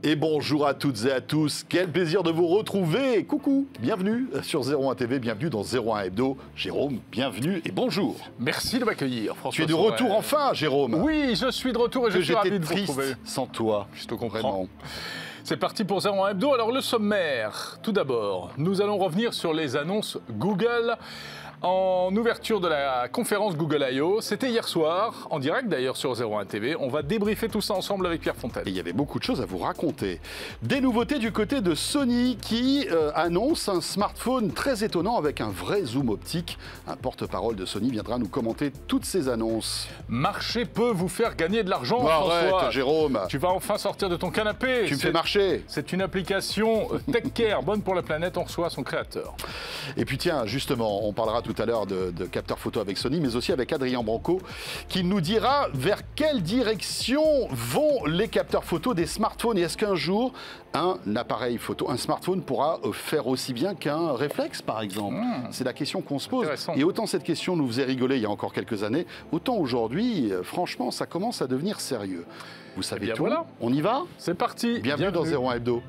Et bonjour à toutes et à tous, quel plaisir de vous retrouver. Coucou, bienvenue sur 01 TV, bienvenue dans 01 Hebdo. Jérôme, bienvenue et bonjour. Merci de m'accueillir, François. Tu es de retour enfin, Jérôme. Oui, je suis de retour et je suis ravi de vous retrouver. Sans toi. Je te comprends. Vraiment. C'est parti pour 01 Hebdo. Alors le sommaire, tout d'abord, nous allons revenir sur les annonces Google en ouverture de la conférence Google I.O. C'était hier soir, en direct d'ailleurs sur 01 TV. On va débriefer tout ça ensemble avec Pierre Fontaine. Et il y avait beaucoup de choses à vous raconter. Des nouveautés du côté de Sony qui annonce un smartphone très étonnant avec un vrai zoom optique. Un porte-parole de Sony viendra nous commenter toutes ces annonces. Marcher peut vous faire gagner de l'argent, Arrête, François. Jérôme. Tu vas enfin sortir de ton canapé. Tu me fais marcher. C'est une application Tech Care, bonne pour la planète, on reçoit son créateur. Et puis tiens, justement, on parlera tout à l'heure de capteurs photo avec Sony, mais aussi avec Adrien Branco, qui nous dira vers quelle direction vont les capteurs photo des smartphones. Et est-ce qu'un jour, un appareil photo, un smartphone pourra faire aussi bien qu'un réflexe, par exemple? C'est la question qu'on se pose. Et autant cette question nous faisait rigoler il y a encore quelques années, autant aujourd'hui, franchement, ça commence à devenir sérieux. Vous savez tout. Voilà. On y va? C'est parti. Bienvenue dans 01 Hebdo.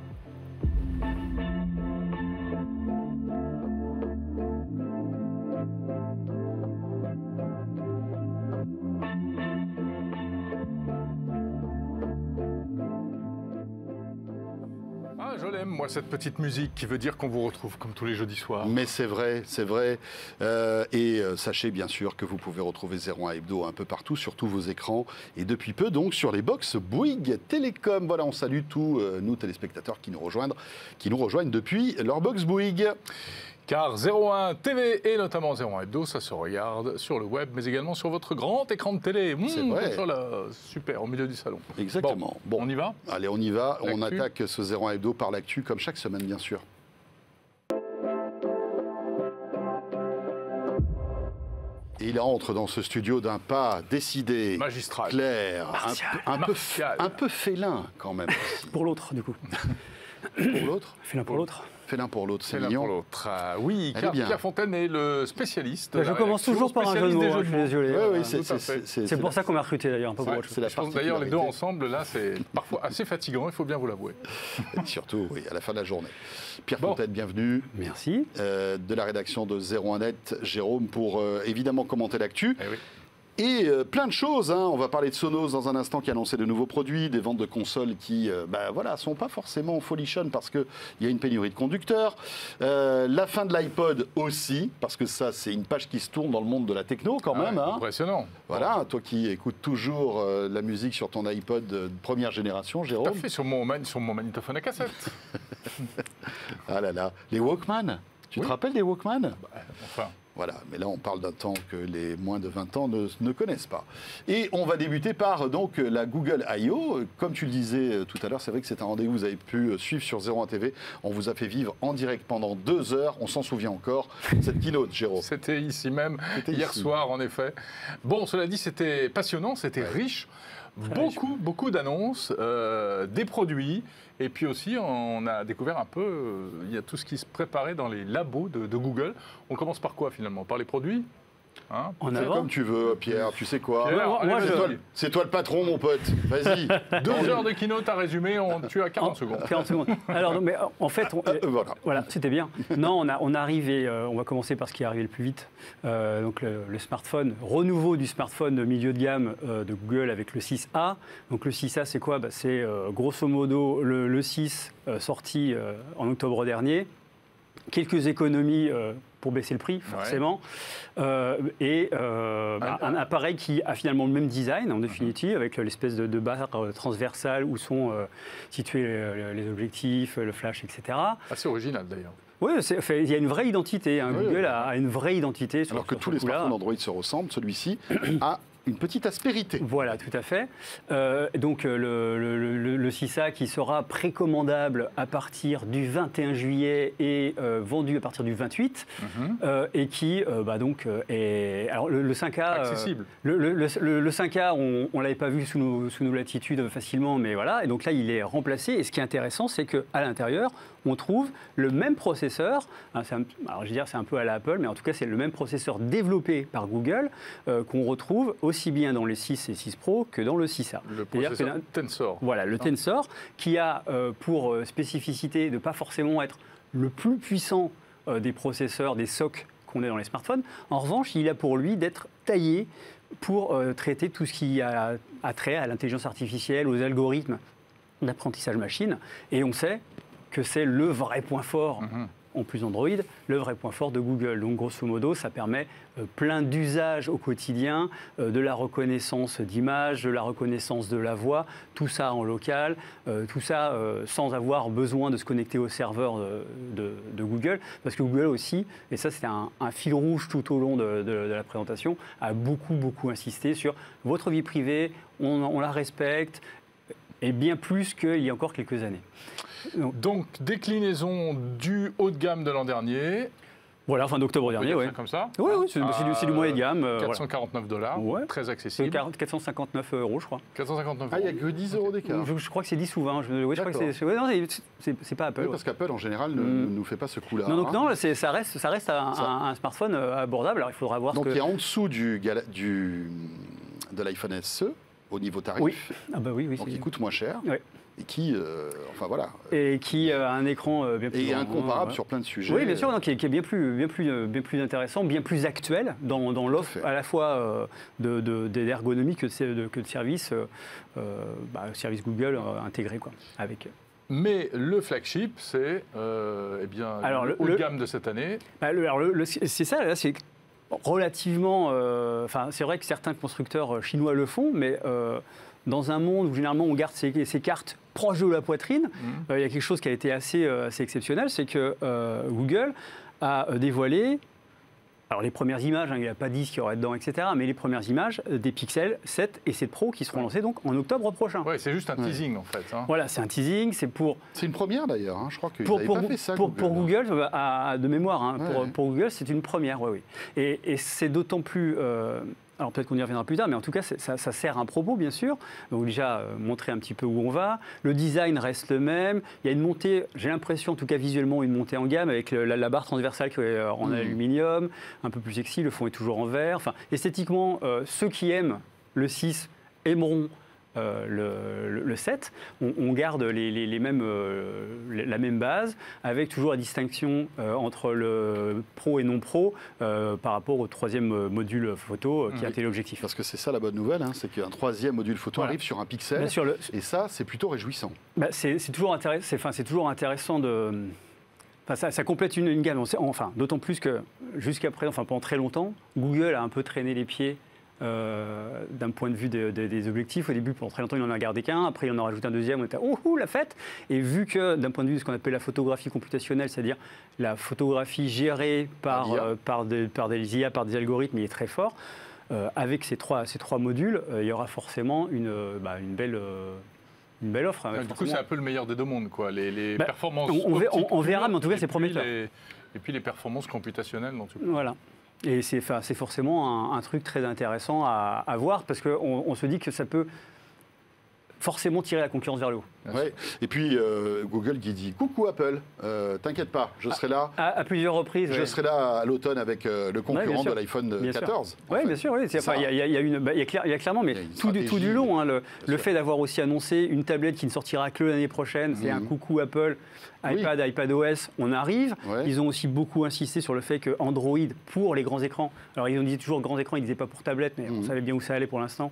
Je l'aime, moi, cette petite musique qui veut dire qu'on vous retrouve comme tous les jeudis soirs. Mais c'est vrai, c'est vrai. Sachez bien sûr que vous pouvez retrouver 01 Hebdo un peu partout, sur tous vos écrans. Et depuis peu, donc, sur les box Bouygues Télécom. Voilà, on salue tous nous téléspectateurs qui nous rejoignent depuis leur box Bouygues. Car 01 TV et notamment 01 Hebdo, ça se regarde sur le web, mais également sur votre grand écran de télé. C'est vrai. Super, au milieu du salon. Exactement. Bon, on y va? Allez, on y va. On attaque ce 01 Hebdo par l'actu, comme chaque semaine, bien sûr. Et il entre dans ce studio d'un pas décidé, magistral, clair, un peu félin quand même. Pour l'autre, du coup. Pour l'autre? Félin pour l'autre. Félin pour l'autre, c'est mignon. Pour l'autre. Oui, car Pierre Fontaine est le spécialiste. Je commence toujours par un jeu de mots, je suis désolé. Oui, c'est pour ça qu'on m'a recruté d'ailleurs, un peu pour autre chose. D'ailleurs, les deux ensemble, là, c'est parfois assez fatigant, il faut bien vous l'avouer. Surtout, oui, à la fin de la journée. Pierre Fontaine, bienvenue. Merci. De la rédaction de 01net, Jérôme, pour évidemment commenter l'actu. Eh oui. Et plein de choses, hein. On va parler de Sonos dans un instant qui a annoncé de nouveaux produits, des ventes de consoles qui sont pas forcément folichonnes parce qu'il y a une pénurie de conducteurs. La fin de l'iPod aussi, parce que ça c'est une page qui se tourne dans le monde de la techno quand même. Hein. Impressionnant. Voilà, toi qui écoutes toujours la musique sur ton iPod de première génération, Jérôme. Tout à fait, sur mon magnétophone à cassette. Ah là là, les Walkman. Tu te rappelles des Walkman? Enfin... Voilà, mais là on parle d'un temps que les moins de 20 ans ne connaissent pas. Et on va débuter par donc la Google I.O. Comme tu le disais tout à l'heure, c'est vrai que c'est un rendez-vous que vous avez pu suivre sur 01 TV. On vous a fait vivre en direct pendant 2 heures. On s'en souvient encore, cette keynote, Jérôme. C'était ici même, hier soir en effet. Bon, cela dit, c'était passionnant, c'était riche. Beaucoup d'annonces, des produits, et puis aussi on a découvert un peu, il y a tout ce qui se préparait dans les labos de Google. On commence par quoi finalement? Par les produits? Hein, fais comme tu veux, Pierre, tu sais quoi? C'est toi le patron, mon pote. Vas-y. 2 heures de keynote à résumer, tu as 40 secondes. 40 secondes. Alors, mais en fait, voilà, c'était bien. Non, on arrive et on va commencer par ce qui est arrivé le plus vite. Donc le smartphone, renouveau du smartphone milieu de gamme de Google avec le 6A. Donc le 6A, c'est quoi? C'est grosso modo le 6 sorti en octobre dernier. Quelques économies pour baisser le prix, forcément. Un appareil qui a finalement le même design, en définitive, avec l'espèce de barre transversale où sont situés les objectifs, le flash, etc. Assez original, d'ailleurs. Oui, il y a une vraie identité. Hein. Google a une vraie identité. Alors que tous les smartphones Android se ressemblent, celui-ci a une petite aspérité. Voilà, tout à fait. Donc le 6A qui sera précommandable à partir du 21 juillet et vendu à partir du 28 et qui est... Alors le 5A... accessible. Le 5A, on ne l'avait pas vu sous nos latitudes facilement, mais voilà. Et donc là, il est remplacé. Et ce qui est intéressant, c'est qu'à l'intérieur, on trouve le même processeur, hein, alors je veux dire c'est un peu à la Apple, mais en tout cas c'est le même processeur développé par Google qu'on retrouve aussi bien dans le 6 et 6 Pro que dans le 6A. Le processeur Tensor. Voilà, le Tensor qui a pour spécificité de ne pas forcément être le plus puissant des processeurs, des SoC qu'on a dans les smartphones. En revanche, il a pour lui d'être taillé pour traiter tout ce qui a trait à l'intelligence artificielle, aux algorithmes d'apprentissage machine. Et on sait que c'est le vrai point fort, en plus Android, le vrai point fort de Google. Donc grosso modo, ça permet plein d'usages au quotidien, de la reconnaissance d'image, de la reconnaissance de la voix, tout ça en local, tout ça sans avoir besoin de se connecter au serveur de Google. Parce que Google aussi, et ça c'était un fil rouge tout au long de la présentation, a beaucoup insisté sur votre vie privée, on la respecte, et bien plus qu'il y a encore quelques années. Donc, déclinaison du haut de gamme de l'an dernier. Voilà, fin d'octobre dernier, oui. Comme ça. Oui, c'est du moyen de gamme. $449, ouais. très accessible. 459 €, je crois. 459 €. Ah, il n'y a que 10 € d'écart. Je crois que c'est 10 ou 20. Oui, je crois que c'est pas Apple. Oui, parce qu'Apple, en général, ne nous fait pas ce coup-là. Non, donc non, ça reste un smartphone abordable. Alors, il faudra voir donc, il y a en dessous de l'iPhone SE, au niveau tarif. Oui. Ah bah oui. Donc, il coûte moins cher. Oui. Et qui, enfin voilà. Et qui a un écran bien plus. Et incomparable sur plein de sujets. Oui, bien sûr, donc, qui est bien plus intéressant, bien plus actuel dans l'offre à la fois d'ergonomie que de services, Google intégrés, quoi, avec. Mais le flagship, c'est le haut de gamme de cette année. C'est ça, là, c'est relativement. C'est vrai que certains constructeurs chinois le font, mais dans un monde où généralement on garde ses cartes proches de la poitrine, il y a quelque chose qui a été assez exceptionnel, c'est que Google a dévoilé. Alors les premières images, il n'a pas dit ce qu'il y aurait dedans, etc. Mais les premières images des Pixel 7 et 7 Pro qui seront lancés donc en octobre prochain. Oui, c'est juste un teasing en fait. Voilà, c'est un teasing, c'est pour... C'est une première d'ailleurs, je crois qu'ils n'avaient pas fait ça. Pour Google, de mémoire, pour Google, c'est une première, oui. Et c'est d'autant plus... Alors peut-être qu'on y reviendra plus tard, mais en tout cas, ça sert un propos, bien sûr. Donc déjà, montrer un petit peu où on va. Le design reste le même. Il y a une montée, j'ai l'impression, en tout cas visuellement, une montée en gamme avec la barre transversale qui est en aluminium, un peu plus sexy. Le fond est toujours en verre. Enfin, esthétiquement, ceux qui aiment le 6 aimeront le 7, on garde la même base, avec toujours la distinction entre le pro et non pro par rapport au troisième module photo qui a téléobjectif. Parce que c'est ça la bonne nouvelle, c'est qu'un troisième module photo arrive sur un Pixel, et ça c'est plutôt réjouissant. C'est toujours intéressant de... ça complète une gamme, d'autant plus que jusqu'à présent, pendant très longtemps, Google a un peu traîné les pieds d'un point de vue des objectifs. Au début, pendant très longtemps, il n'en a gardé qu'un. Après, il en a rajouté un deuxième. On était la fête. Et vu que, d'un point de vue de ce qu'on appelle la photographie computationnelle, c'est-à-dire la photographie gérée par des IA, par des algorithmes, il est très fort. Avec ces trois modules, il y aura forcément une belle offre. Du coup, c'est un peu le meilleur des deux mondes, quoi. Les performances. On verra, mais en tout cas, c'est prometteur. Et puis les performances computationnelles, dont tu parles. Voilà. Et c'est forcément un truc très intéressant à voir, parce qu'on se dit que ça peut forcément tirer la concurrence vers le haut. Ouais. Et puis Google qui dit coucou Apple, t'inquiète pas, je serai là. À plusieurs reprises. Je serai là à l'automne avec le concurrent de l'iPhone 14. Oui, bien sûr. Il y a clairement, mais tout du long, le fait d'avoir aussi annoncé une tablette qui ne sortira que l'année prochaine, c'est un coucou Apple, iPad, iPadOS, on arrive. Ouais. Ils ont aussi beaucoup insisté sur le fait que Android, pour les grands écrans, alors ils ont dit toujours grands écrans, ils ne disaient pas pour tablette, mais on savait bien où ça allait pour l'instant,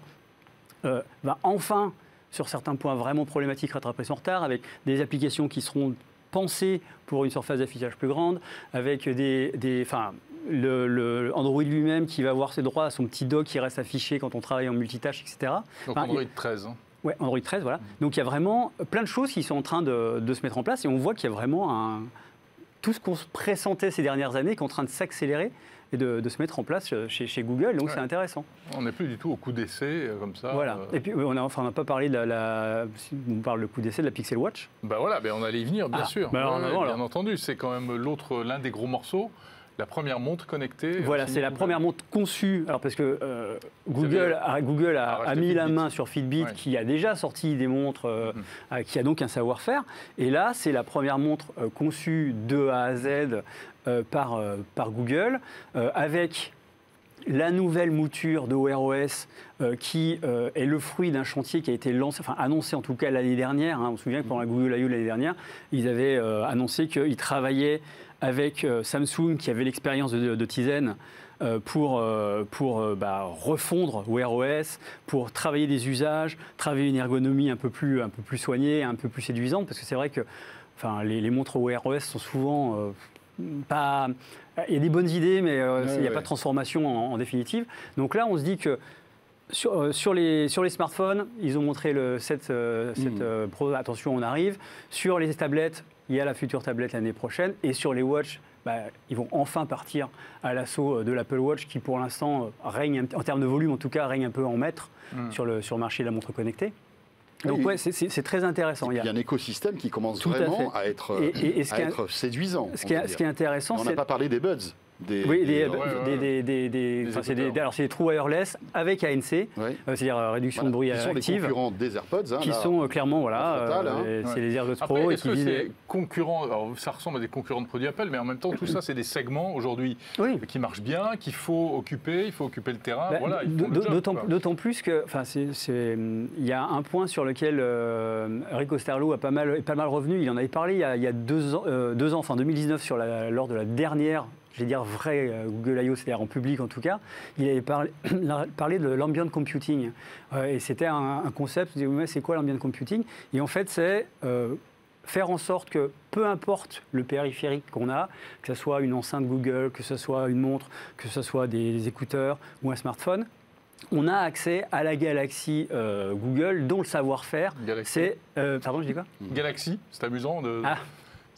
va enfin, sur certains points vraiment problématiques, rattraper son retard, avec des applications qui seront pensées pour une surface d'affichage plus grande, avec le Android lui-même qui va avoir ses droits à son petit dock qui reste affiché quand on travaille en multitâche, etc. Donc Android 13. Oui, Android 13, voilà. Donc il y a vraiment plein de choses qui sont en train de se mettre en place, et on voit qu'il y a vraiment tout ce qu'on se pressentait ces dernières années qui est en train de s'accélérer et de se mettre en place chez Google, donc c'est intéressant. On n'est plus du tout au coup d'essai comme ça. Voilà. Et puis on n'a pas parlé on parle le coup d'essai de la Pixel Watch. On allait y venir, bien sûr. Bien entendu, c'est quand même l'un des gros morceaux. la première montre connectée. Voilà, c'est la première montre conçue. Alors parce que Google a mis la main sur Fitbit, qui a déjà sorti des montres, qui a donc un savoir-faire. Et là, c'est la première montre conçue de A à Z par Google, avec la nouvelle mouture de Wear OS qui est le fruit d'un chantier qui a été lancé, enfin annoncé en tout cas l'année dernière. On se souvient que pendant la Google I/O l'année dernière, ils avaient annoncé qu'ils travaillaient avec Samsung, qui avait l'expérience de Tizen, pour refondre Wear OS, pour travailler des usages, travailler une ergonomie un peu plus soignée, un peu plus séduisante, parce que c'est vrai que les montres Wear OS sont souvent pas... Il y a des bonnes idées, mais il n'y a pas de transformation en définitive. Donc là, on se dit que sur les smartphones, ils ont montré le 7 Pro, attention, on arrive. Sur les tablettes, il y a la future tablette l'année prochaine. Et sur les watch, ils vont enfin partir à l'assaut de l'Apple Watch, qui pour l'instant règne, en termes de volume en tout cas, règne un peu en maître sur le marché de la montre connectée. Donc c'est très intéressant. Il y a un écosystème qui commence vraiment à être séduisant. Ce qui est intéressant, on n'a pas parlé des buds. Alors c'est des trous wireless avec ANC, c'est-à-dire réduction de bruit active. Qui sont les concurrents des AirPods. Qui sont clairement, c'est les AirPods Pro. Est-ce que c'est concurrent, alors ça ressemble à des concurrents de produits Apple, mais en même temps, tout ça, c'est des segments aujourd'hui qui marchent bien, qu'il faut occuper, il faut occuper le terrain. D'autant plus que, il y a un point sur lequel Rick Osterloh est pas mal revenu. Il en avait parlé il y a 2 ans, enfin 2019, lors de la dernière, je vais dire vrai Google I/O, c'est-à-dire en public en tout cas, il avait parlé de l'ambient computing. Et c'était un concept, je disais, c'est quoi l'ambient computing? Et en fait, c'est faire en sorte que, peu importe le périphérique qu'on a, que ce soit une enceinte Google, que ce soit une montre, que ce soit des écouteurs ou un smartphone, on a accès à la galaxie Google, dont le savoir-faire, c'est... pardon, je dis quoi? Galaxy, c'est amusant de...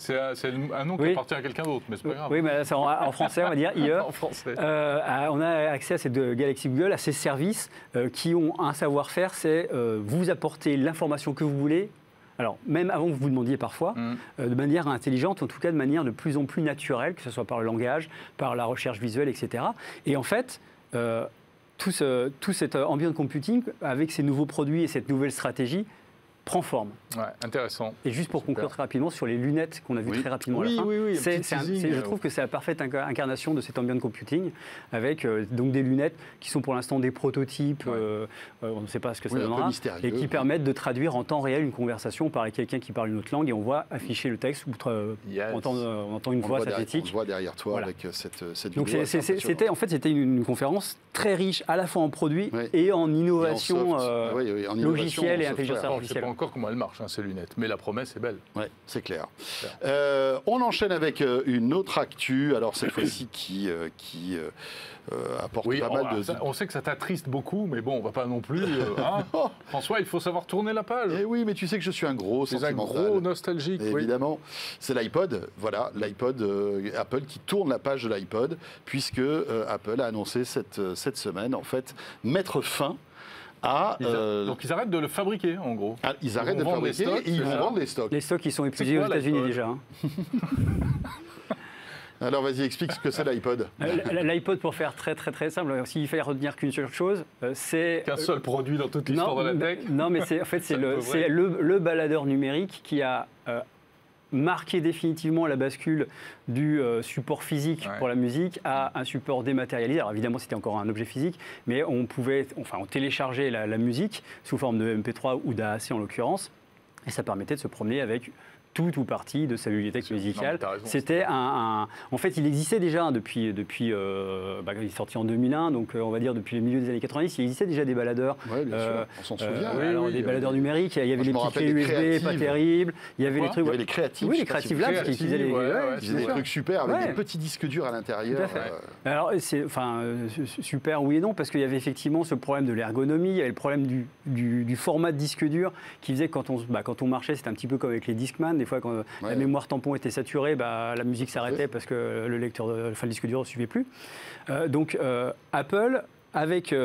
C'est un nom qui appartient à quelqu'un d'autre, mais c'est pas grave. Oui, mais c'est en français, on va dire, IE. En français. On a accès à cette galaxie Google, à ces services qui ont un savoir-faire, c'est vous apporter l'information que vous voulez. Alors, même avant que vous vous demandiez parfois, de manière intelligente, en tout cas de manière de plus en plus naturelle, que ce soit par le langage, par la recherche visuelle, etc. Et en fait, tout cet ambient computing, avec ces nouveaux produits et cette nouvelle stratégie, prend forme. Ouais, intéressant. Et juste pour conclure très rapidement sur les lunettes qu'on a vues très rapidement à la fin, je trouve que c'est la parfaite incarnation de cet ambient computing, avec donc des lunettes qui sont pour l'instant des prototypes, on ne sait pas ce que ça donnera, et qui permettent de traduire en temps réel une conversation. On parle avec quelqu'un qui parle une autre langue et on voit afficher le texte, on entend une voix synthétique. On le voit derrière toi avec cette donc vidéo. c'était une conférence très riche à la fois en produits et en innovation logicielle et intelligence artificielle. Encore comment elle marche, ces lunettes, mais la promesse est belle. Oui, c'est clair. On enchaîne avec une autre actu, alors cette fois-ci qui apporte pas mal de... On sait que ça t'attriste beaucoup, mais bon, on va pas non plus... François, il faut savoir tourner la page. Eh oui, mais tu sais que je suis un gros sentimental. Un gros nostalgique, évidemment. C'est l'iPod, voilà, l'iPod Apple qui tourne la page de l'iPod, puisque Apple a annoncé cette semaine, en fait, mettre fin donc ils arrêtent de le fabriquer, en gros. Ils arrêtent de le fabriquer et ils vont vendre les stocks. Les stocks, ils sont épuisés aux États-Unis déjà. Alors vas-y, explique ce que c'est l'iPod. L'iPod, pour faire très très très simple, s'il fallait retenir qu'une seule chose, c'est... Qu'un seul produit dans toute l'histoire de la tech. Non, mais c'est le baladeur numérique qui a... marquer définitivement la bascule du support physique pour la musique à un support dématérialisé. Alors évidemment, c'était encore un objet physique, mais on téléchargeait la musique sous forme de MP3 ou d'AAC en l'occurrence, et ça permettait de se promener avec tout ou partie de sa bibliothèque musicale. C'était en fait, il existait déjà depuis il est sorti en 2001, donc on va dire depuis le milieu des années 90, il existait déjà des baladeurs. Oui, bien sûr, on s'en souvient. Des baladeurs numériques, il y avait les petites clés USB, pas terribles, il y avait les trucs... Il y avait les Creative. Oui, les Creative Labs qui faisaient des trucs super avec des petits disques durs à l'intérieur. Alors, super oui et non, parce qu'il y avait effectivement ce problème de l'ergonomie, il y avait le problème du format de disque dur qui faisait que quand on marchait, c'était un petit peu comme avec les Discman. Des fois, quand la mémoire tampon était saturée, la musique s'arrêtait parce que le disque dur ne suivait plus. Donc, Apple, avec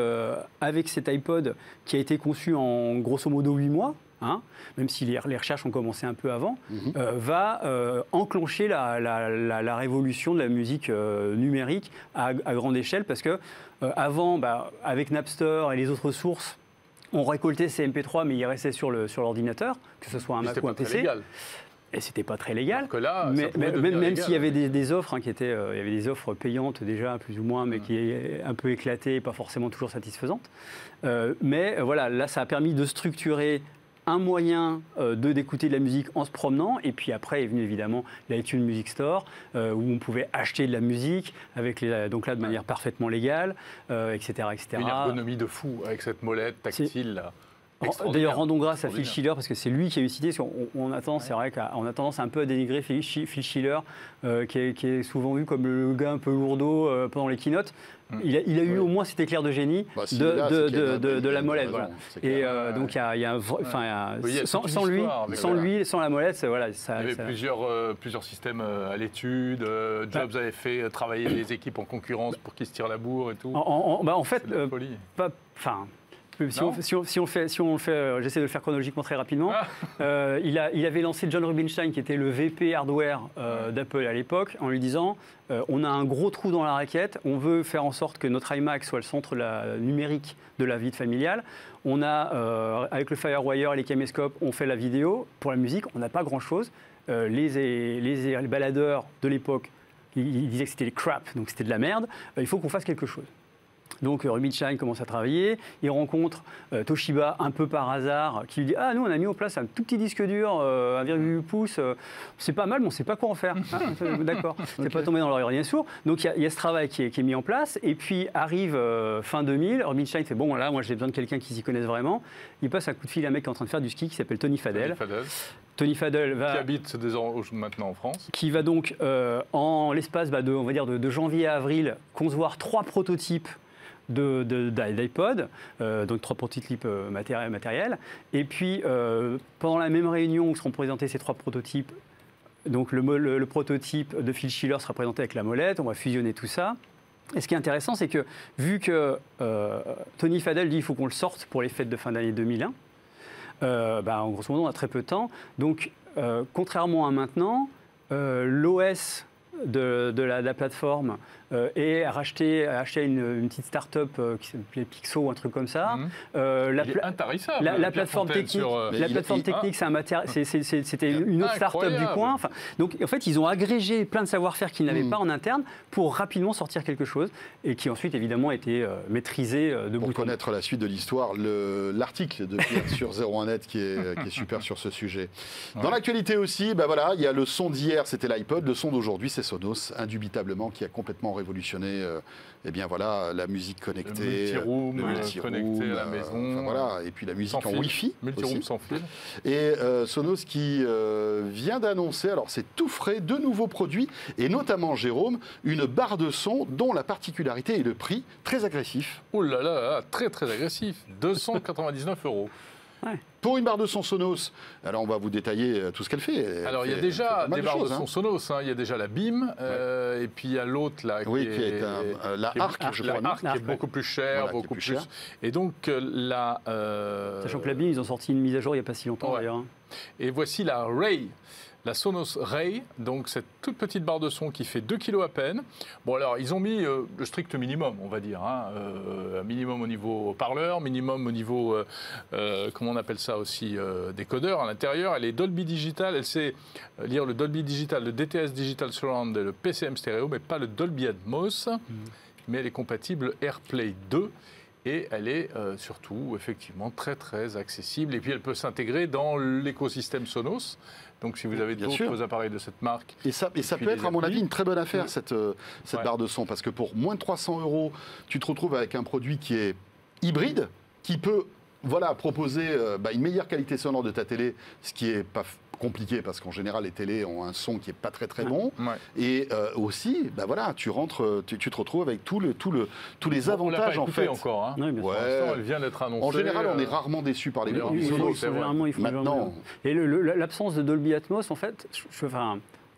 cet iPod qui a été conçu en grosso modo 8 mois, hein, même si les recherches ont commencé un peu avant, va enclencher la révolution de la musique numérique à grande échelle, parce que avant, avec Napster et les autres sources, on récoltait ces MP3, mais ils restaient sur l'ordinateur, que ce soit un Mac ou un PC. Et c'était pas très légal. Là, même s'il y avait des offres qui étaient, il y avait des offres payantes déjà, plus ou moins, mais qui est un peu éclatées et pas forcément toujours satisfaisantes. Mais voilà, là, ça a permis de structurer un moyen d'écouter de la musique en se promenant, et puis après est venu évidemment l'iTunes Music Store, où on pouvait acheter de la musique, donc là de manière parfaitement légale, etc., etc. Une ergonomie de fou avec cette molette tactile là. D'ailleurs, rendons grâce à Phil Schiller, parce que c'est lui qui a eu cité. On a tendance, c'est vrai qu'on a tendance un peu à dénigrer Phil Schiller, qui est souvent vu comme le gars un peu lourdeau pendant les keynotes. Il a eu au moins cet éclair de génie de la molette. Voilà. Et donc, il y a sans lui, sans la molette, voilà. Il y avait plusieurs systèmes à l'étude. Jobs avait fait travailler les équipes en concurrence pour qu'ils se tirent la bourre et tout. En fait, si on fait, j'essaie de le faire chronologiquement très rapidement. Il avait lancé John Rubinstein, qui était le VP hardware d'Apple à l'époque, en lui disant on a un gros trou dans la raquette, on veut faire en sorte que notre iMac soit le centre numérique de la vie familiale. On a, avec le FireWire et les caméscopes, on fait la vidéo. Pour la musique, on n'a pas grand-chose. Les baladeurs de l'époque, ils disaient que c'était des crap, donc c'était de la merde. Il faut qu'on fasse quelque chose. Donc Rubinstein commence à travailler, il rencontre Toshiba un peu par hasard, qui lui dit « Ah, nous on a mis en place un tout petit disque dur, 1,8 pouces, c'est pas mal, mais on ne sait pas quoi en faire. » D'accord, c'est pas tombé dans l'oreille d'un sourd. Donc il y a ce travail qui est mis en place, et puis arrive fin 2000, Rubinstein fait « Bon, là, moi j'ai besoin de quelqu'un qui s'y connaisse vraiment. » Il passe un coup de fil à un mec qui est en train de faire du ski, qui s'appelle Tony Fadell. Tony Fadell qui habite maintenant en France. Qui va donc, en l'espace de janvier à avril, concevoir 3 prototypes d'iPod, donc 3 prototypes matériels. Et puis, pendant la même réunion où seront présentés ces 3 prototypes, donc le prototype de Phil Schiller sera présenté avec la molette, on va fusionner tout ça. Et ce qui est intéressant, c'est que vu que Tony Fadell dit qu'il faut qu'on le sorte pour les fêtes de fin d'année 2001, en grosso modo, on a très peu de temps. Donc, contrairement à maintenant, l'OS de la plateforme et acheter une petite start-up qui s'appelait Pixo ou un truc comme ça. Intarissable. La plateforme technique, c'était une autre start-up du coin. Enfin, donc en fait, ils ont agrégé plein de savoir-faire qu'ils n'avaient pas en interne pour rapidement sortir quelque chose et qui ensuite évidemment a été maîtrisé de bout en bout. Pour connaître la suite de l'histoire, l'article de Pierre sur 01net qui est super sur ce sujet. Dans l'actualité aussi, il y a le son d'hier, c'était l'iPod, le son d'aujourd'hui, c'est Sonos, indubitablement, qui a complètement révolutionné la musique connectée, le multi-room connecté à la maison, et puis la musique en Wi-Fi, multi-room sans fil. Et Sonos qui vient d'annoncer, alors c'est tout frais, 2 nouveaux produits, et notamment, Jérôme, une barre de son dont la particularité est le prix très agressif. Oh là là, très très agressif, 299 €. Ouais. Pour une barre de son Sonos, alors on va vous détailler tout ce qu'elle fait. Alors il y a déjà des barres de son Sonos, il y a déjà la BIM, et puis il y a l'autre là qui est la Arc, je crois. La Arc qui est beaucoup plus chère, beaucoup plus. Et donc sachant que la BIM, ils ont sorti une mise à jour il n'y a pas si longtemps d'ailleurs. Et voici la Ray. La Sonos Ray, donc cette toute petite barre de son qui fait 2 kg à peine. Bon alors, ils ont mis le strict minimum, on va dire. Minimum au niveau parleur, minimum au niveau, comment on appelle ça aussi, décodeur à l'intérieur. Elle est Dolby Digital, elle sait lire le Dolby Digital, le DTS Digital Surround et le PCM Stereo, mais pas le Dolby Atmos. Mais elle est compatible AirPlay 2. Et elle est surtout, effectivement, très, très accessible. Et puis, elle peut s'intégrer dans l'écosystème Sonos. Donc, si vous avez d'autres appareils de cette marque... Et ça peut être, à mon avis, une très bonne affaire, cette barre de son. Parce que pour moins de 300 €, tu te retrouves avec un produit qui est hybride, qui peut proposer une meilleure qualité sonore de ta télé, ce qui n'est pas compliqué parce qu'en général les télés ont un son qui est pas très très bon et aussi tu rentres, tu te retrouves avec tous les avantages en fait. Encore, hein. Elle vient d'être annoncée. En général on est rarement déçu par les produits Sonos. Maintenant et l'absence de Dolby Atmos en fait,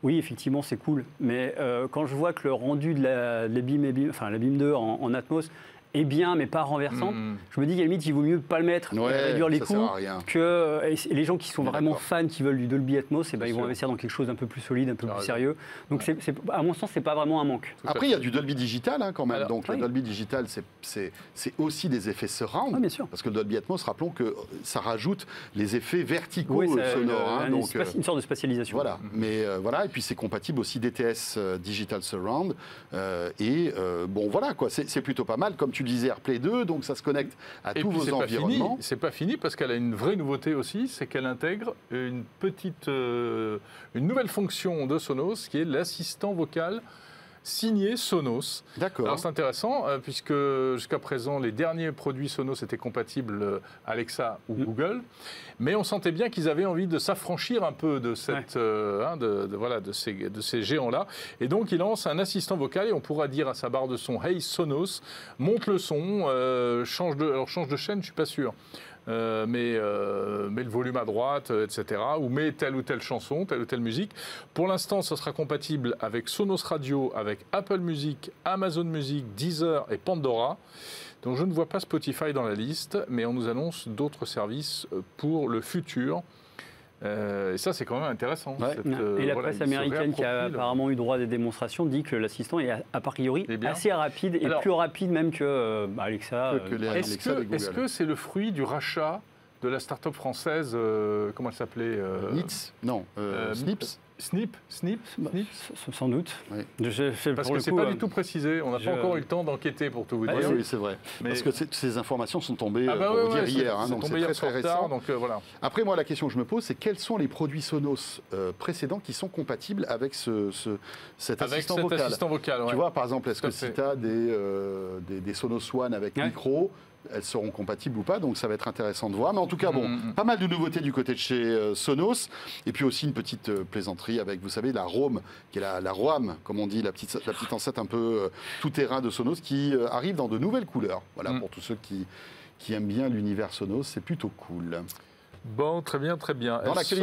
oui, effectivement, c'est cool. Mais quand je vois que le rendu de la BIM 2 en Atmos est bien, mais pas renversant, je me dis qu'à la limite, il vaut mieux pas le mettre et réduire les coûts que les gens qui sont vraiment fans, qui veulent du Dolby Atmos, ils vont investir dans quelque chose d'un peu plus solide, un peu plus sérieux. Donc, à mon sens, c'est pas vraiment un manque. Après, il y a du Dolby Digital quand même. Alors, donc, le Dolby Digital, c'est aussi des effets surround. Bien sûr. Parce que le Dolby Atmos, rappelons que ça rajoute les effets verticaux sonores. Donc, une sorte de spatialisation. Voilà. Mais voilà, et puis c'est compatible aussi DTS Digital Surround. Bon, voilà, quoi. C'est plutôt pas mal. Comme tu disais, AirPlay 2, donc ça se connecte à tous vos environnements. C'est pas fini parce qu'elle a une vraie nouveauté aussi, c'est qu'elle intègre une nouvelle fonction de Sonos qui est l'assistant vocal signé Sonos. D'accord. Alors c'est intéressant puisque jusqu'à présent les derniers produits Sonos étaient compatibles Alexa ou Google, mais on sentait bien qu'ils avaient envie de s'affranchir un peu de cette de ces géants-là. Et donc il lance un assistant vocal et on pourra dire à sa barre de son Hey Sonos, monte le son, change de chaîne, je suis pas sûr. Mets le volume à droite, etc. Ou mets telle ou telle chanson, telle ou telle musique. Pour l'instant, ça sera compatible avec Sonos Radio, avec Apple Music, Amazon Music, Deezer et Pandora. Donc je ne vois pas Spotify dans la liste, mais on nous annonce d'autres services pour le futur. Et ça, c'est quand même intéressant. Et la presse américaine, qui a apparemment eu droit à des démonstrations, dit que l'assistant est a priori assez rapide et plus rapide même que Alexa. Est-ce que c'est le fruit du rachat de la start-up française, comment elle s'appelait Nits. Non, Snips. Snip, sans doute. Oui. Parce que c'est pas du tout précisé. On n'a pas encore eu le temps d'enquêter pour tout vous dire. Oui, c'est vrai. Parce que ces informations sont tombées hier, donc c'est très récent. Donc, voilà. Après, moi, la question que je me pose, c'est quels sont les produits Sonos précédents qui sont compatibles avec cet assistant vocal. Ouais. Tu vois, par exemple, est-ce que si tu as des Sonos One avec micro, elles seront compatibles ou pas, donc ça va être intéressant de voir. Mais en tout cas, pas mal de nouveautés du côté de chez Sonos. Et puis aussi une petite plaisanterie avec, vous savez, la Roam, qui est la Roam, comme on dit, la petite enceinte un peu tout-terrain de Sonos, qui arrive dans de nouvelles couleurs. Voilà, pour tous ceux qui aiment bien l'univers Sonos, c'est plutôt cool. Bon, très bien, très bien.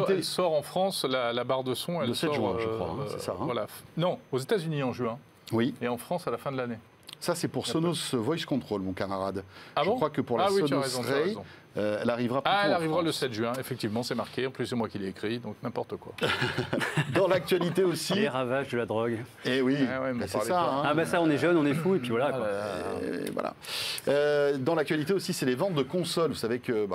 Elle sort en France, la barre de son. Le 7 juin, je crois, c'est ça. Voilà. Non, aux États-Unis en juin. Oui. Et en France à la fin de l'année. Ça, c'est pour Sonos Voice Control, mon camarade. Je crois que pour la Sonos Ray, elle arrivera plutôt elle arrivera le 7 juin, effectivement, c'est marqué. En plus, c'est moi qui l'ai écrit, donc n'importe quoi. Dans l'actualité aussi... Les ravages de la drogue. Eh oui, c'est ça. Ça, on est jeune, on est fou, et puis voilà. Dans l'actualité aussi, c'est les ventes de consoles. Vous savez que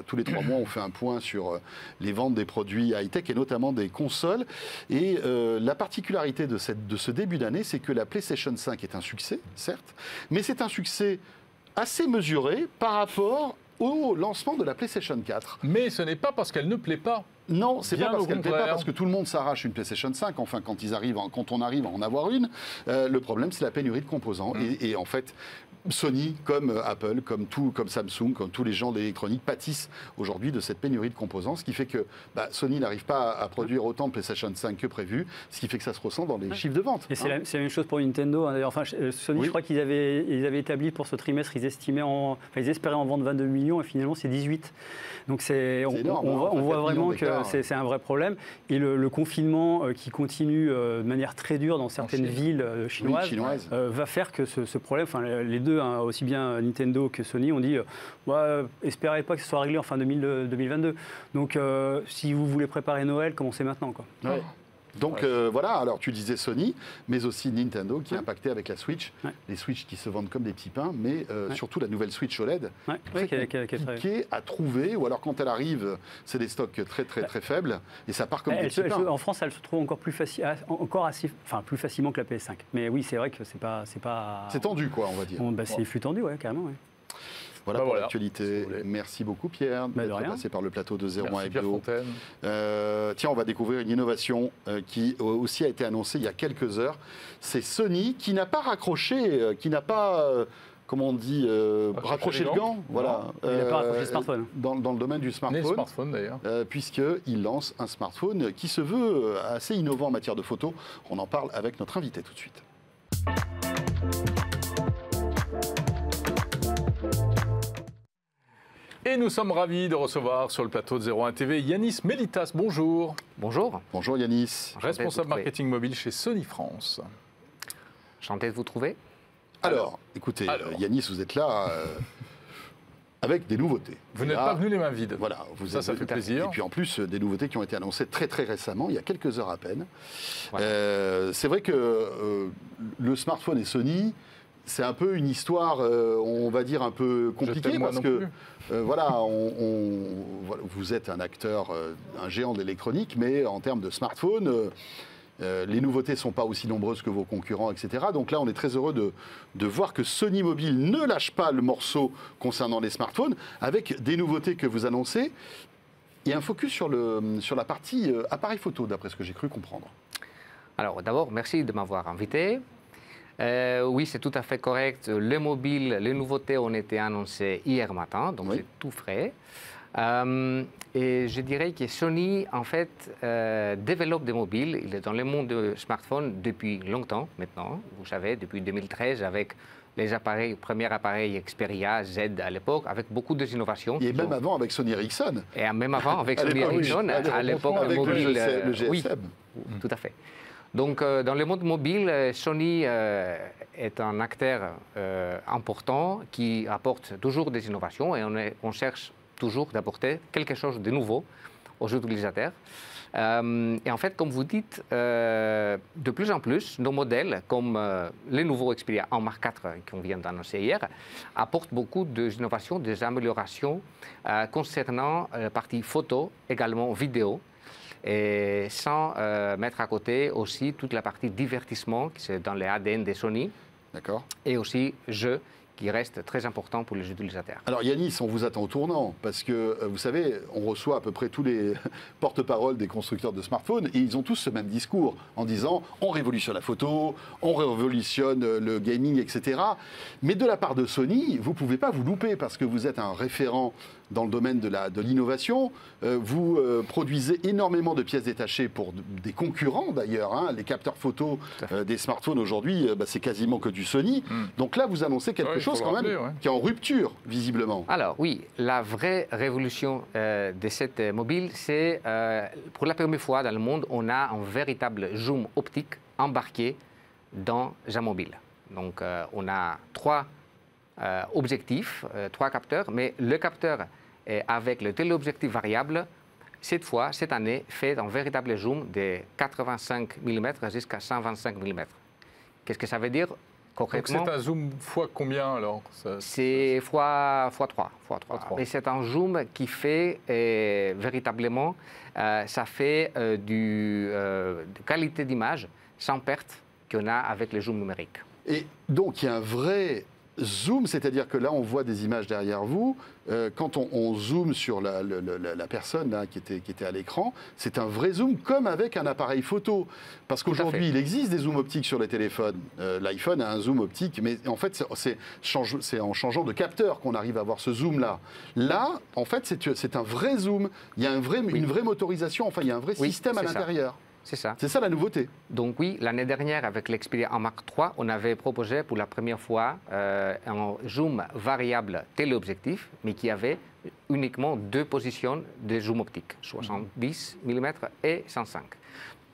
tous les 3 mois, on fait un point sur les ventes des produits high-tech, et notamment des consoles. Et la particularité de ce début d'année, c'est que la PlayStation 5 est un succès, certes, mais c'est un succès assez mesuré par rapport au lancement de la PlayStation 4. Mais ce n'est pas parce qu'elle ne plaît pas. Non, c'est pas parce qu'elle ne plaît pas, parce que tout le monde s'arrache une PlayStation 5, enfin quand on arrive à en avoir une. Le problème, c'est la pénurie de composants. Et en fait, Sony, comme Apple, comme Samsung, comme tous les gens de l'électronique, pâtissent aujourd'hui de cette pénurie de composants, ce qui fait que Sony n'arrive pas à produire autant de PlayStation 5 que prévu, ce qui fait que ça se ressent dans les chiffres de vente. Et c'est la même chose pour Nintendo. D'ailleurs, Sony, je crois qu'ils avaient établi pour ce trimestre, ils espéraient en vendre 22 millions et finalement c'est 18. Donc on voit vraiment que c'est un vrai problème. Et le confinement qui continue de manière très dure dans certaines villes chinoises va faire que ce problème, les deux, aussi bien Nintendo que Sony, ont dit espérez pas que ce soit réglé en fin 2022. Donc si vous voulez préparer Noël, commencez maintenant, quoi. Ouais. Donc voilà, alors tu disais Sony, mais aussi Nintendo qui est impacté avec la Switch. Les Switch qui se vendent comme des petits pains, mais surtout la nouvelle Switch OLED, qui est compliquée à trouver, ou alors quand elle arrive, c'est des stocks très très très faibles, et ça part comme des petits pains. En France, elle se trouve encore plus facilement que la PS5. Mais oui, c'est vrai que c'est pas... C'est tendu, quoi, on va dire. C'est flux tendu, carrément, ouais. Voilà pour l'actualité. Merci beaucoup Pierre d'être passé par le plateau de 01 Hebdo. Tiens, on va découvrir une innovation qui aussi a été annoncée il y a quelques heures. C'est Sony qui n'a pas raccroché, qui n'a pas... comment on dit, raccrocher le gant, voilà. Il n'a pas raccroché le smartphone. Dans le domaine du smartphone. Les smartphones d'ailleurs. Puisqu'il lance un smartphone qui se veut assez innovant en matière de photo. On en parle avec notre invité tout de suite. Et nous sommes ravis de recevoir sur le plateau de 01 TV Yanis Melitas. Bonjour. Bonjour. Bonjour Yanis. Responsable marketing mobile chez Sony France. Enchanté de vous trouver. Alors, écoutez, Yanis, vous êtes là avec des nouveautés. Vous n'êtes pas venu les mains vides. Voilà, ça fait plaisir. Et puis en plus, des nouveautés qui ont été annoncées très très récemment, il y a quelques heures à peine. Voilà. C'est vrai que le smartphone et Sony, c'est un peu une histoire, on va dire, un peu compliquée parce que voilà, vous êtes un acteur, un géant de l'électronique, mais en termes de smartphone, les nouveautés ne sont pas aussi nombreuses que vos concurrents, etc. Donc là, on est très heureux de voir que Sony Mobile ne lâche pas le morceau concernant les smartphones, avec des nouveautés que vous annoncez et un focus sur la partie appareil photo, d'après ce que j'ai cru comprendre. Alors d'abord, merci de m'avoir invité. Oui, c'est tout à fait correct. Les mobiles, les nouveautés ont été annoncées hier matin, donc c'est tout frais. Et je dirais que Sony, en fait, développe des mobiles. Il est dans le monde du smartphone depuis longtemps maintenant. Vous savez, depuis 2013, avec les premiers appareils Xperia Z à l'époque, avec beaucoup d'innovations. Et même avant avec Sony Ericsson. Et même avant avec Sony Ericsson, à l'époque mobile. Le GSM. Oui, tout à fait. Donc, dans le monde mobile, Sony est un acteur important qui apporte toujours des innovations et on cherche toujours d'apporter quelque chose de nouveau aux utilisateurs. Et en fait, comme vous dites, de plus en plus, nos modèles, comme les nouveaux Xperia 1 Mark IV qu'on vient d'annoncer hier, apportent beaucoup d'innovations, des améliorations concernant la partie photo, également vidéo, et sans mettre à côté aussi toute la partie divertissement qui c'est dans les ADN de Sony. D'accord. Et aussi jeux qui reste très important pour les utilisateurs. Alors Yanis, on vous attend au tournant, parce que vous savez, on reçoit à peu près tous les porte-parole des constructeurs de smartphones, et ils ont tous ce même discours, en disant on révolutionne la photo, on révolutionne le gaming, etc. Mais de la part de Sony, vous ne pouvez pas vous louper, parce que vous êtes un référent dans le domaine de l'innovation. Vous produisez énormément de pièces détachées pour des concurrents d'ailleurs. Hein. Les capteurs photo des smartphones aujourd'hui, c'est quasiment que du Sony. Donc là, vous annoncez quelque chose quand même qui est en rupture, visiblement. Alors oui, la vraie révolution de cette mobile, c'est pour la première fois dans le monde, on a un véritable zoom optique embarqué dans un mobile. Donc on a trois objectifs, trois capteurs, mais le capteur avec le téléobjectif variable, cette année, fait un véritable zoom de 85 mm jusqu'à 125 mm. Qu'est-ce que ça veut dire concrètement? Donc c'est un zoom fois combien alors? C'est fois 3. Et c'est un zoom qui fait véritablement, ça fait de qualité d'image sans perte qu'on a avec le zoom numérique. Et donc il y a un vrai zoom, c'est-à-dire que là on voit des images derrière vous, quand on zoome sur la personne là, qui était à l'écran, c'est un vrai zoom comme avec un appareil photo. Parce qu'aujourd'hui il existe des zooms optiques sur les téléphones. L'iPhone a un zoom optique, mais en fait c'est en changeant de capteur qu'on arrive à avoir ce zoom là. Là, en fait c'est un vrai zoom, il y a une vraie motorisation, enfin il y a un vrai système à l'intérieur. C'est ça. C'est ça la nouveauté. Donc oui, l'année dernière, avec l'Xperia 1 Mark III, on avait proposé pour la première fois un zoom variable téléobjectif, mais qui avait uniquement deux positions de zoom optique, 70 mm et 105.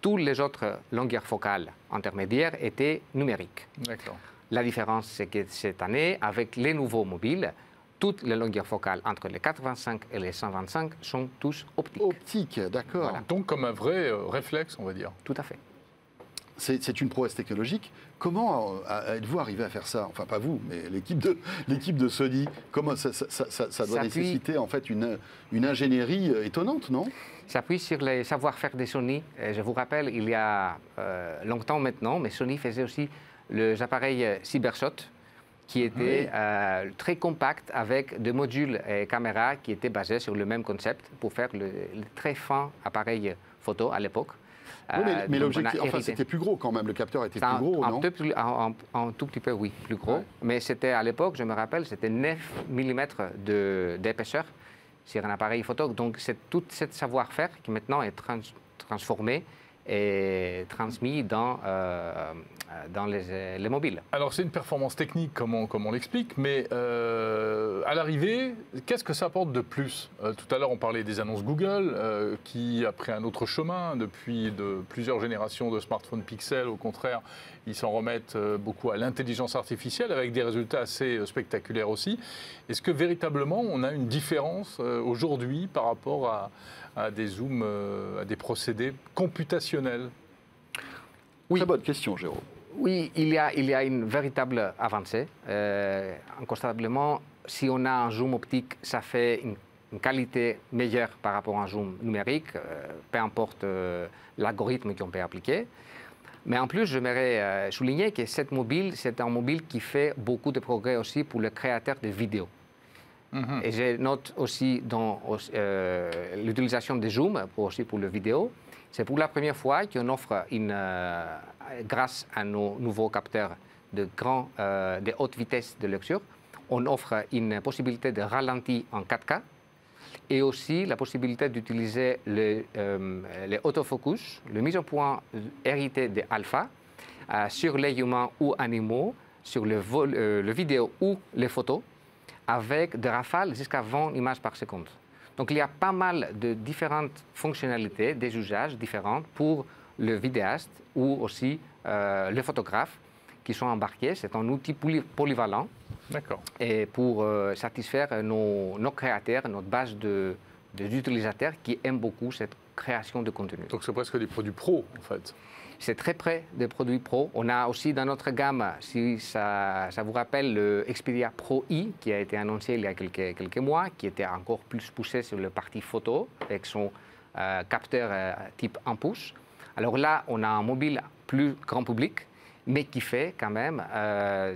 Toutes les autres longueurs focales intermédiaires étaient numériques. D'accord. La différence, c'est que cette année, avec les nouveaux mobiles, toutes les longueurs focales entre les 85 et les 125 sont tous optiques. Optiques, d'accord. Voilà. Donc comme un vrai réflexe, on va dire. Tout à fait. C'est une prouesse technologique. Comment êtes-vous arrivé à faire ça? Enfin, pas vous, mais l'équipe de Sony. Comment ça doit nécessiter en fait une ingénierie étonnante, non? Ça s'appuie sur les savoir-faire de Sony. Je vous rappelle, il y a longtemps maintenant, mais Sony faisait aussi les appareils CyberShot, qui était très compact avec des modules et caméras qui étaient basés sur le même concept pour faire le très fin appareil photo à l'époque. Oui, mais l'objectif, enfin, c'était plus gros quand même, le capteur était plus gros, non? Un tout petit peu, oui, plus gros. Ouais. Mais c'était à l'époque, je me rappelle, c'était 9 mm d'épaisseur sur un appareil photo. Donc c'est tout ce savoir-faire qui maintenant est transformé et transmis dans les mobiles. Alors c'est une performance technique comme on l'explique, mais à l'arrivée, qu'est-ce que ça apporte de plus? Tout à l'heure on parlait des annonces Google qui a pris un autre chemin depuis plusieurs générations de smartphones Pixel. Au contraire, ils s'en remettent beaucoup à l'intelligence artificielle avec des résultats assez spectaculaires aussi. Est-ce que véritablement on a une différence aujourd'hui par rapport à des zooms, à des procédés computationnels? Oui. Très bonne question, Jérôme. Oui, il y a une véritable avancée. Incontestablement, si on a un zoom optique, ça fait une qualité meilleure par rapport à un zoom numérique, peu importe l'algorithme qu'on peut appliquer. Mais en plus, j'aimerais souligner que cette mobile, c'est un mobile qui fait beaucoup de progrès aussi pour les créateurs de vidéos. Et je note aussi dans l'utilisation des zooms, aussi pour la vidéo. C'est pour la première fois qu'on offre, grâce à nos nouveaux capteurs de haute vitesse de lecture, on offre une possibilité de ralenti en 4K et aussi la possibilité d'utiliser les autofocus, le mise au point hérité de Alpha, sur les humains ou animaux, sur le vidéo ou les photos, avec des rafales jusqu'à 20 images par seconde. Donc il y a pas mal de différentes fonctionnalités, des usages différents pour le vidéaste ou aussi le photographe qui sont embarqués. C'est un outil polyvalent. D'accord. Et pour satisfaire nos créateurs, notre base d'utilisateurs qui aiment beaucoup cette création de contenu. Donc c'est presque des produits pro en fait. C'est très près des produits pro. On a aussi dans notre gamme, si ça vous rappelle, le Xperia Pro I qui a été annoncé il y a quelques mois, qui était encore plus poussé sur le parti photo avec son capteur type 1 pouce. Alors là, on a un mobile plus grand public, mais qui fait quand même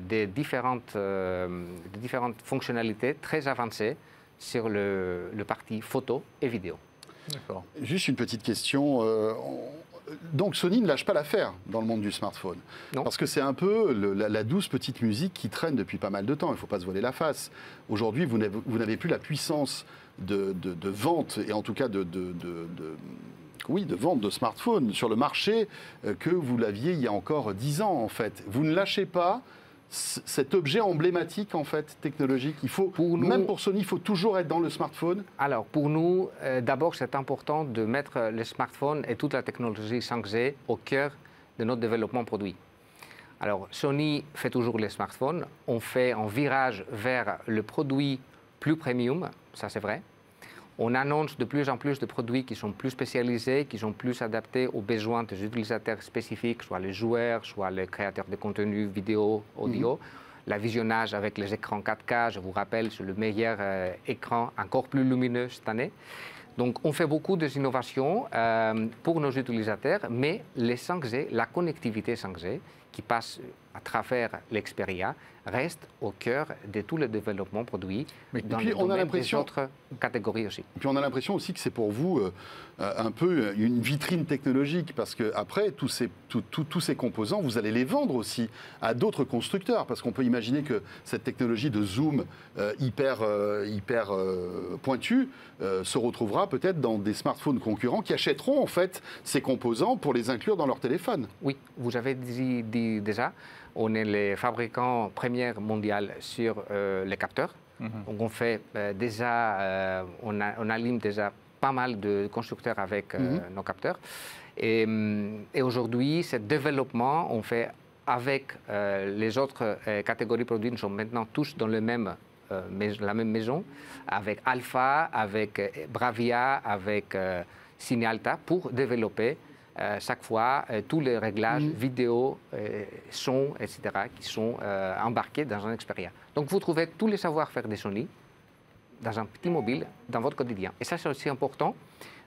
des différentes fonctionnalités très avancées sur le parti photo et vidéo. D'accord. Juste une petite question. Donc Sony ne lâche pas l'affaire dans le monde du smartphone. Non. Parce que c'est un peu la douce petite musique qui traîne depuis pas mal de temps. Il ne faut pas se voiler la face. Aujourd'hui, vous n'avez plus la puissance de vente, et en tout cas de vente de smartphones sur le marché que vous l'aviez il y a encore 10 ans, en fait. Vous ne lâchez pas cet objet emblématique, en fait, technologique. Même pour Sony, il faut toujours être dans le smartphone. Alors, pour nous, d'abord, c'est important de mettre le smartphone et toute la technologie 5G au cœur de notre développement produit. Alors, Sony fait toujours les smartphones. On fait un virage vers le produit plus premium, ça c'est vrai. On annonce de plus en plus de produits qui sont plus spécialisés, qui sont plus adaptés aux besoins des utilisateurs spécifiques, soit les joueurs, soit les créateurs de contenu vidéo, audio. La visionnage avec les écrans 4K, je vous rappelle, c'est le meilleur écran, encore plus lumineux cette année. Donc on fait beaucoup d'innovations pour nos utilisateurs, mais les 5G, la connectivité 5G, qui passe à travers l'Xperia, reste au cœur de tout le développement produit dans les domaines des autres catégories aussi. Et puis on a l'impression aussi que c'est pour vous un peu une vitrine technologique, parce qu'après, tous ces composants, vous allez les vendre aussi à d'autres constructeurs, parce qu'on peut imaginer que cette technologie de zoom hyper pointue se retrouvera peut-être dans des smartphones concurrents qui achèteront en fait ces composants pour les inclure dans leur téléphone. Oui, vous avez dit déjà, on est les fabricants premiers mondiaux sur les capteurs. Donc on fait on aligne déjà pas mal de constructeurs avec nos capteurs. Et aujourd'hui, ce développement, on fait avec les autres catégories produits. Nous sommes maintenant tous dans la même maison, avec Alpha, avec Bravia, avec Cinealta, pour développer chaque fois tous les réglages vidéo, son, etc., qui sont embarqués dans un Xperia. Donc vous trouvez tous les savoir-faire de Sony dans un petit mobile, dans votre quotidien. Et ça, c'est aussi important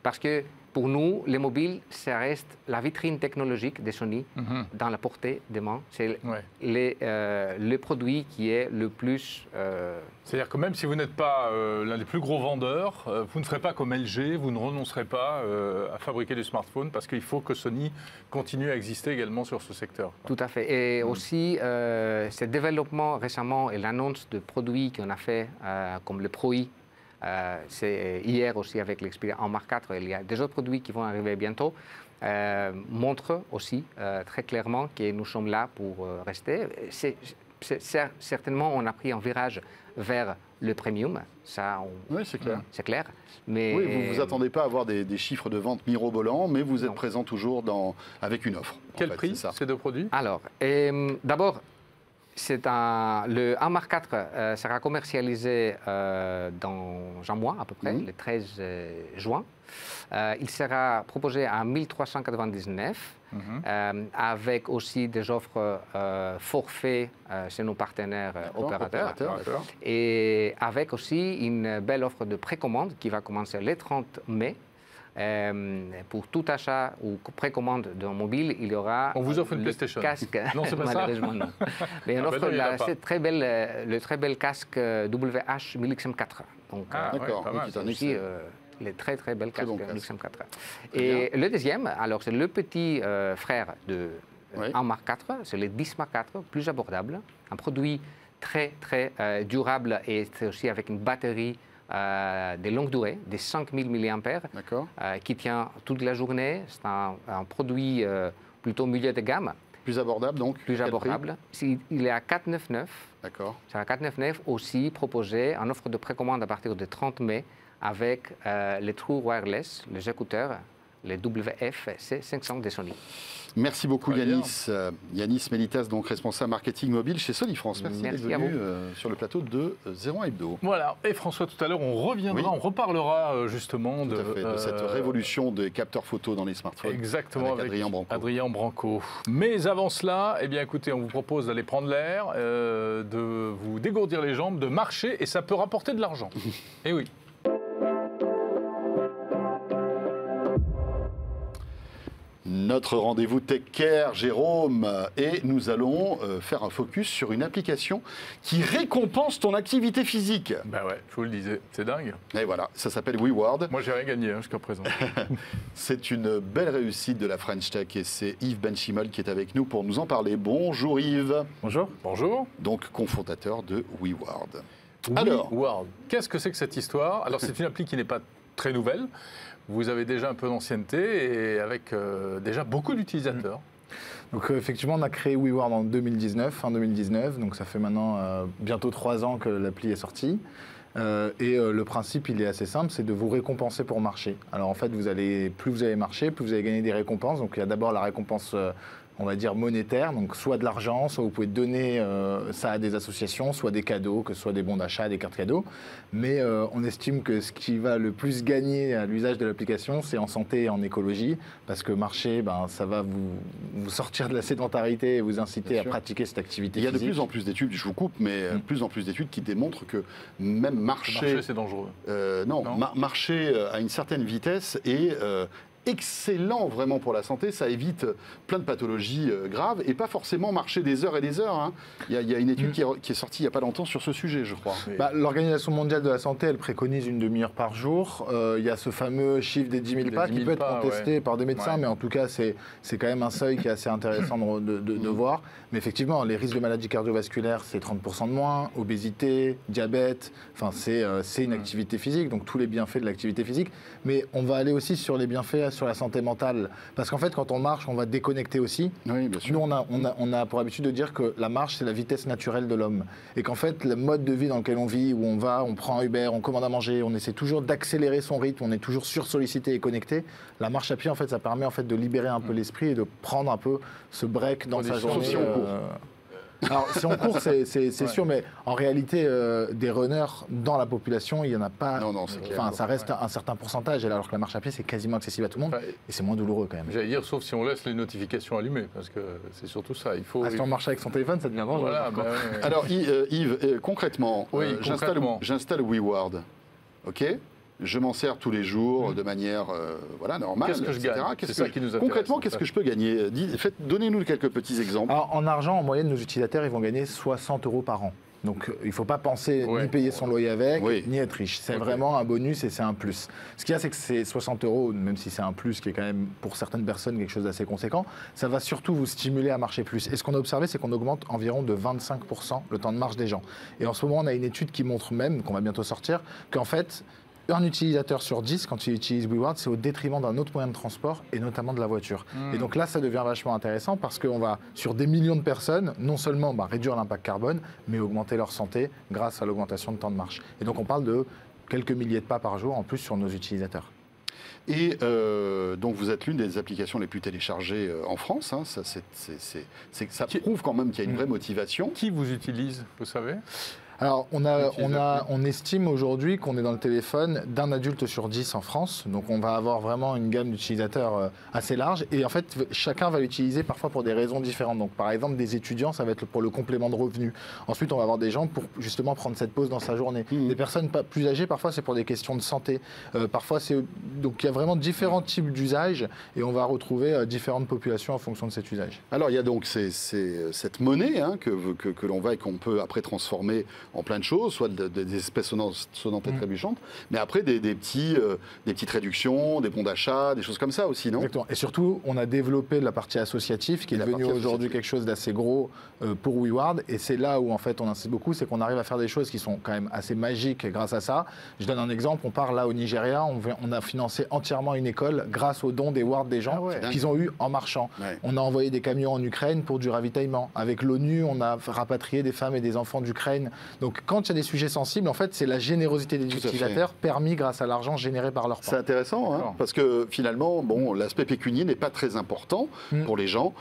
parce que pour nous, les mobiles, ça reste la vitrine technologique de Sony dans la portée des mains. C'est le produit qui est le plus... C'est-à-dire que même si vous n'êtes pas l'un des plus gros vendeurs, vous ne ferez pas comme LG, vous ne renoncerez pas à fabriquer des smartphones parce qu'il faut que Sony continue à exister également sur ce secteur. Tout à fait. Et aussi, ce développement récemment et l'annonce de produits qu'on a fait, comme le Pro I, c'est hier aussi avec l'Xperia en Mark IV, il y a des autres produits qui vont arriver bientôt. montre aussi très clairement que nous sommes là pour rester. Certainement, on a pris un virage vers le premium, ça, oui, c'est clair. C'est clair. Mais oui, vous ne vous attendez pas à avoir des chiffres de vente mirobolants, mais vous êtes présent toujours avec une offre. Quel prix ces deux produits? Alors, d'abord, le 1 Mark IV sera commercialisé dans un mois à peu près, le 13 juin. Il sera proposé à 1399, avec aussi des offres forfaits chez nos partenaires opérateurs. Et avec aussi une belle offre de précommande qui va commencer le 30 mai. Pour tout achat ou précommande d'un mobile, il y aura on vous offre une PlayStation. Casque. Non, c'est pas malheureusement non. Mais on offre le très bel casque WH-1000XM4. Donc, d'accord, c'est aussi les très belles casques MX-M4. Et le deuxième, alors c'est le petit frère de 1 Mark IV, c'est le 10 Mark IV, plus abordable, un produit très durable et aussi avec une batterie de longue durée, de 5000 mAh, qui tient toute la journée. C'est un produit plutôt milieu de gamme. Plus abordable donc? Plus abordable. Il est à 499. D'accord. C'est à 499 aussi proposé en offre de précommande à partir du 30 mai avec les True Wireless, les écouteurs, les WF-C500 de Sony. Merci beaucoup Yanis. Yanis Melitas, donc responsable marketing mobile chez Sony France. Merci d'être venu sur le plateau de 01 Hebdo. Voilà, et François, tout à l'heure, on reviendra, on reparlera justement de cette révolution des capteurs photo dans les smartphones. Exactement, avec Adrien Branco. Mais avant cela, eh bien, écoutez, on vous propose d'aller prendre l'air, de vous dégourdir les jambes, de marcher, et ça peut rapporter de l'argent. Eh oui. Notre rendez-vous Tech Care, Jérôme, et nous allons faire un focus sur une application qui récompense ton activité physique. Ben ouais, je vous le disais, c'est dingue. Et voilà, ça s'appelle WeWard. Moi, j'ai rien gagné jusqu'à présent. C'est une belle réussite de la French Tech et c'est Yves Benchimol qui est avec nous pour nous en parler. Bonjour Yves. Bonjour. Bonjour. Donc cofondateur de WeWard. Alors, WeWard, qu'est-ce que c'est que cette histoire? Alors, c'est une appli qui n'est pas très nouvelle. Vous avez déjà un peu d'ancienneté et avec déjà beaucoup d'utilisateurs. Donc effectivement, on a créé WeWard en 2019, fin 2019, donc ça fait maintenant bientôt 3 ans que l'appli est sortie. Et le principe, il est assez simple, c'est de vous récompenser pour marcher. Alors en fait, plus vous allez marcher, plus vous allez gagner des récompenses. Donc il y a d'abord la récompense on va dire monétaire, donc soit de l'argent, soit vous pouvez donner ça à des associations, soit des cadeaux, que ce soit des bons d'achat, des cartes cadeaux. Mais on estime que ce qui va le plus gagner à l'usage de l'application, c'est en santé et en écologie, parce que marcher, ça va vous sortir de la sédentarité et vous inciter à pratiquer cette activité physique. Il y a de plus en plus d'études, je vous coupe, mais de plus en plus d'études qui démontrent que même marcher c'est dangereux. Non. Marcher à une certaine vitesse est excellent vraiment pour la santé, ça évite plein de pathologies graves et pas forcément marcher des heures et des heures. Hein. Il y a une étude qui est sortie il n'y a pas longtemps sur ce sujet, je crois. L'Organisation mondiale de la santé, elle préconise une demi-heure par jour. Il y a ce fameux chiffre des 10 000 pas qui peut être contesté par des médecins, mais en tout cas, c'est quand même un seuil qui est assez intéressant de voir. Mais effectivement, les risques de maladies cardiovasculaires, c'est 30% de moins, obésité, diabète, c'est une activité physique, donc tous les bienfaits de l'activité physique. Mais on va aller aussi sur les bienfaits sur la santé mentale. Parce qu'en fait, quand on marche, on va déconnecter aussi. Oui, bien sûr. Nous, on a pour habitude de dire que la marche, c'est la vitesse naturelle de l'homme. Et qu'en fait, le mode de vie dans lequel on vit, où on va, on prend un Uber, on commande à manger, on essaie toujours d'accélérer son rythme, on est toujours sursollicité et connecté. La marche à pied, en fait, ça permet en fait de libérer un peu l'esprit et de prendre un peu ce break dans sa journée. Alors, si on court, c'est sûr, mais en réalité, des runners dans la population, il n'y en a pas. Non, c'est clair. Ça reste un certain pourcentage, alors que la marche à pied, c'est quasiment accessible à tout le monde, et c'est moins douloureux quand même. J'allais dire, sauf si on laisse les notifications allumées, parce que c'est surtout ça. Si on marche avec son téléphone, ça devient dangereux. Alors, Yves, concrètement, j'installe WeWard, ok ? Je m'en sers tous les jours de manière normale. Qu'est-ce que je gagne ? C'est ça qui nous intéresse. Concrètement, qu'est-ce que je peux gagner ? Donnez-nous quelques petits exemples. Alors, en argent, en moyenne, nos utilisateurs ils vont gagner 60 € par an. Donc, il ne faut pas penser ni payer son loyer avec, ni être riche. C'est vraiment un bonus et c'est un plus. Ce qu'il y a, c'est que ces 60 €, même si c'est un plus qui est quand même, pour certaines personnes, quelque chose d'assez conséquent, ça va surtout vous stimuler à marcher plus. Et ce qu'on a observé, c'est qu'on augmente environ de 25% le temps de marche des gens. Et en ce moment, on a une étude qui montre même, qu'on va bientôt sortir, qu'en fait, un utilisateur sur 10, quand il utilise WeWard, c'est au détriment d'un autre moyen de transport, et notamment de la voiture. Et donc là, ça devient vachement intéressant parce qu'on va, sur des millions de personnes, non seulement réduire l'impact carbone, mais augmenter leur santé grâce à l'augmentation de temps de marche. Et donc on parle de quelques milliers de pas par jour en plus sur nos utilisateurs. Et donc vous êtes l'une des applications les plus téléchargées en France. Hein. Ça prouve quand même qu'il y a une vraie motivation. Qui vous utilise, vous savez ? Alors, on estime aujourd'hui qu'on est dans le téléphone d'un adulte sur 10 en France. Donc, on va avoir vraiment une gamme d'utilisateurs assez large. Et en fait, chacun va l'utiliser parfois pour des raisons différentes. Donc, par exemple, des étudiants, ça va être pour le complément de revenus. Ensuite, on va avoir des gens pour justement prendre cette pause dans sa journée. Des personnes plus âgées, parfois, c'est pour des questions de santé. Parfois, donc, il y a vraiment différents types d'usages. Et on va retrouver différentes populations en fonction de cet usage. Alors, il y a donc cette monnaie que l'on va et qu'on peut après transformer en plein de choses, soit des espèces sonnantes et trébuchantes, mais après des petites réductions, des bons d'achat, des choses comme ça aussi, non ? Exactement. Et surtout, on a développé la partie associative qui est devenue aujourd'hui quelque chose d'assez gros pour WeWard. Et c'est là où en fait on insiste beaucoup, c'est qu'on arrive à faire des choses qui sont quand même assez magiques grâce à ça. Je donne un exemple, on part là au Nigeria, on a financé entièrement une école grâce aux dons des Ward des gens qu'ils ont eu en marchant. Ouais. On a envoyé des camions en Ukraine pour du ravitaillement. Avec l'ONU, on a rapatrié des femmes et des enfants d'Ukraine. Donc quand il y a des sujets sensibles, en fait, c'est la générosité des utilisateurs permis grâce à l'argent généré par leur part. C'est intéressant, hein, parce que finalement, l'aspect pécunier n'est pas très important pour les gens.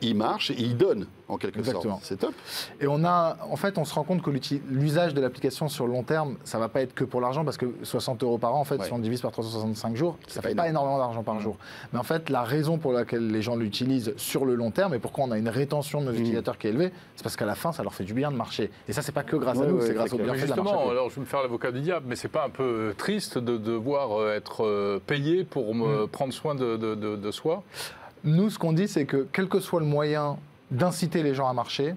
Ils marchent et ils donnent, en quelque sorte. C'est top. Et on se rend compte que l'usage de l'application sur le long terme, ça ne va pas être que pour l'argent, parce que 60 € par an, en fait, si on divise par 365 jours, ça ne fait pas énormément d'argent par jour. Mais en fait, la raison pour laquelle les gens l'utilisent sur le long terme et pourquoi on a une rétention de nos utilisateurs qui est élevée, c'est parce qu'à la fin, ça leur fait du bien de marcher. Et ça, c'est pas que grâce à nous, c'est grâce au bienfait de la marche. Justement, alors je vais me faire l'avocat du diable, mais c'est pas un peu triste de devoir être payé pour prendre soin de soi ? Nous, ce qu'on dit, c'est que quel que soit le moyen d'inciter les gens à marcher,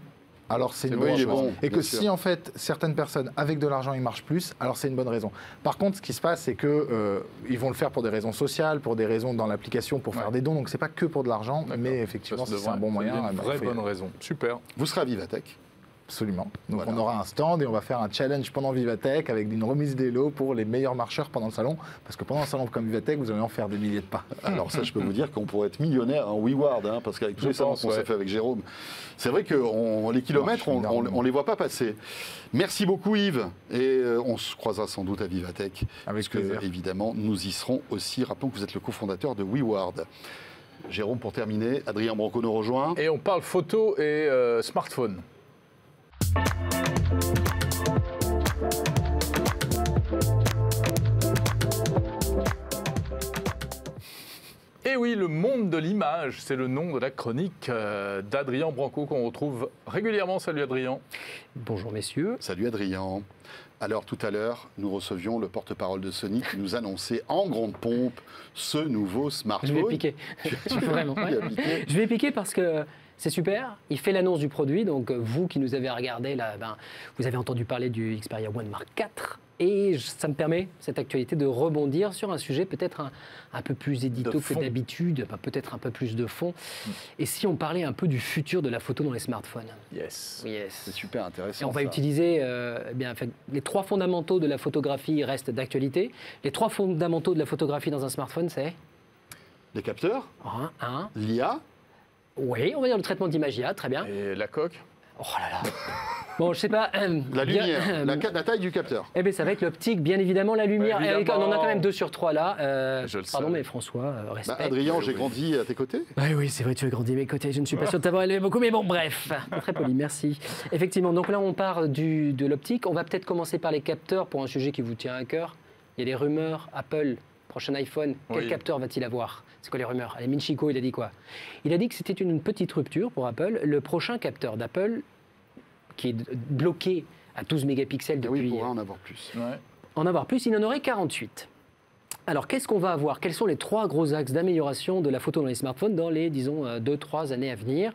alors c'est une bonne chose. Et que si en fait certaines personnes avec de l'argent ils marchent plus, alors c'est une bonne raison. Par contre, ce qui se passe, c'est que ils vont le faire pour des raisons sociales, pour des raisons dans l'application, pour faire des dons. Donc c'est pas que pour de l'argent, mais effectivement c'est un bon moyen. Une vraie bonne raison. Super. Vous serez à Vivatech. Absolument. Donc on aura un stand et on va faire un challenge pendant Vivatech avec une remise des lots pour les meilleurs marcheurs pendant le salon. Parce que pendant un salon comme Vivatech, vous allez en faire des milliers de pas. Alors ça, je peux vous dire qu'on pourrait être millionnaire en WeWard, parce qu'avec tous les salons qu'on s'est fait avec Jérôme, c'est vrai que les kilomètres, on les voit pas passer. Merci beaucoup Yves. Et on se croisera sans doute à Vivatech. Avec plaisir. Évidemment, nous y serons aussi. Rappelons que vous êtes le cofondateur de WeWard. Jérôme, pour terminer, Adrien Branco nous rejoint. Et on parle photo et smartphone. Et oui, le monde de l'image, c'est le nom de la chronique d'Adrien Branco qu'on retrouve régulièrement. Salut Adrien. Bonjour messieurs. Salut Adrien. Alors tout à l'heure, nous recevions le porte-parole de Sony qui nous annonçait en grande pompe ce nouveau smartphone. Je vais piquer. Vraiment. Ouais. Je vais piquer parce que c'est super. Il fait l'annonce du produit. Donc vous qui nous avez regardé, là, vous avez entendu parler du Xperia One Mark IV. Et ça me permet, cette actualité, de rebondir sur un sujet peut-être un peu plus édito que d'habitude, peut-être un peu plus de fond. Et si on parlait un peu du futur de la photo dans les smartphones ? Yes. C'est super intéressant. Et on va utiliser les 3 fondamentaux de la photographie restent d'actualité. Les 3 fondamentaux de la photographie dans un smartphone, c'est ? Les capteurs, l'IA. Oui, on va dire le traitement d'image IA, très bien. Et la coque ? Oh là là. Bon, je sais pas. La lumière, la taille du capteur. Eh bien, ça va être l'optique, bien évidemment, la lumière. On en a quand même 2 sur 3 là. Pardon, mais François, respect. Adrien, j'ai grandi à tes côtés. Oui, c'est vrai, tu as grandi à mes côtés. Je ne suis pas sûr de t'avoir élevé beaucoup, mais bon, bref. Très poli, merci. Effectivement, donc là, on part de l'optique. On va peut-être commencer par les capteurs pour un sujet qui vous tient à cœur. Il y a les rumeurs, Apple, prochain iPhone, quel capteur va-t-il avoir ? C'est quoi les rumeurs ? Allez, Minchiko, il a dit quoi ? Il a dit que c'était une petite rupture pour Apple. Le prochain capteur d'Apple, qui est bloqué à 12 mégapixels depuis... Oui, il pourra en avoir plus. En avoir plus, il en aurait 48. Alors, qu'est-ce qu'on va avoir ? Quels sont les 3 gros axes d'amélioration de la photo dans les smartphones dans les, disons, 2-3 années à venir ?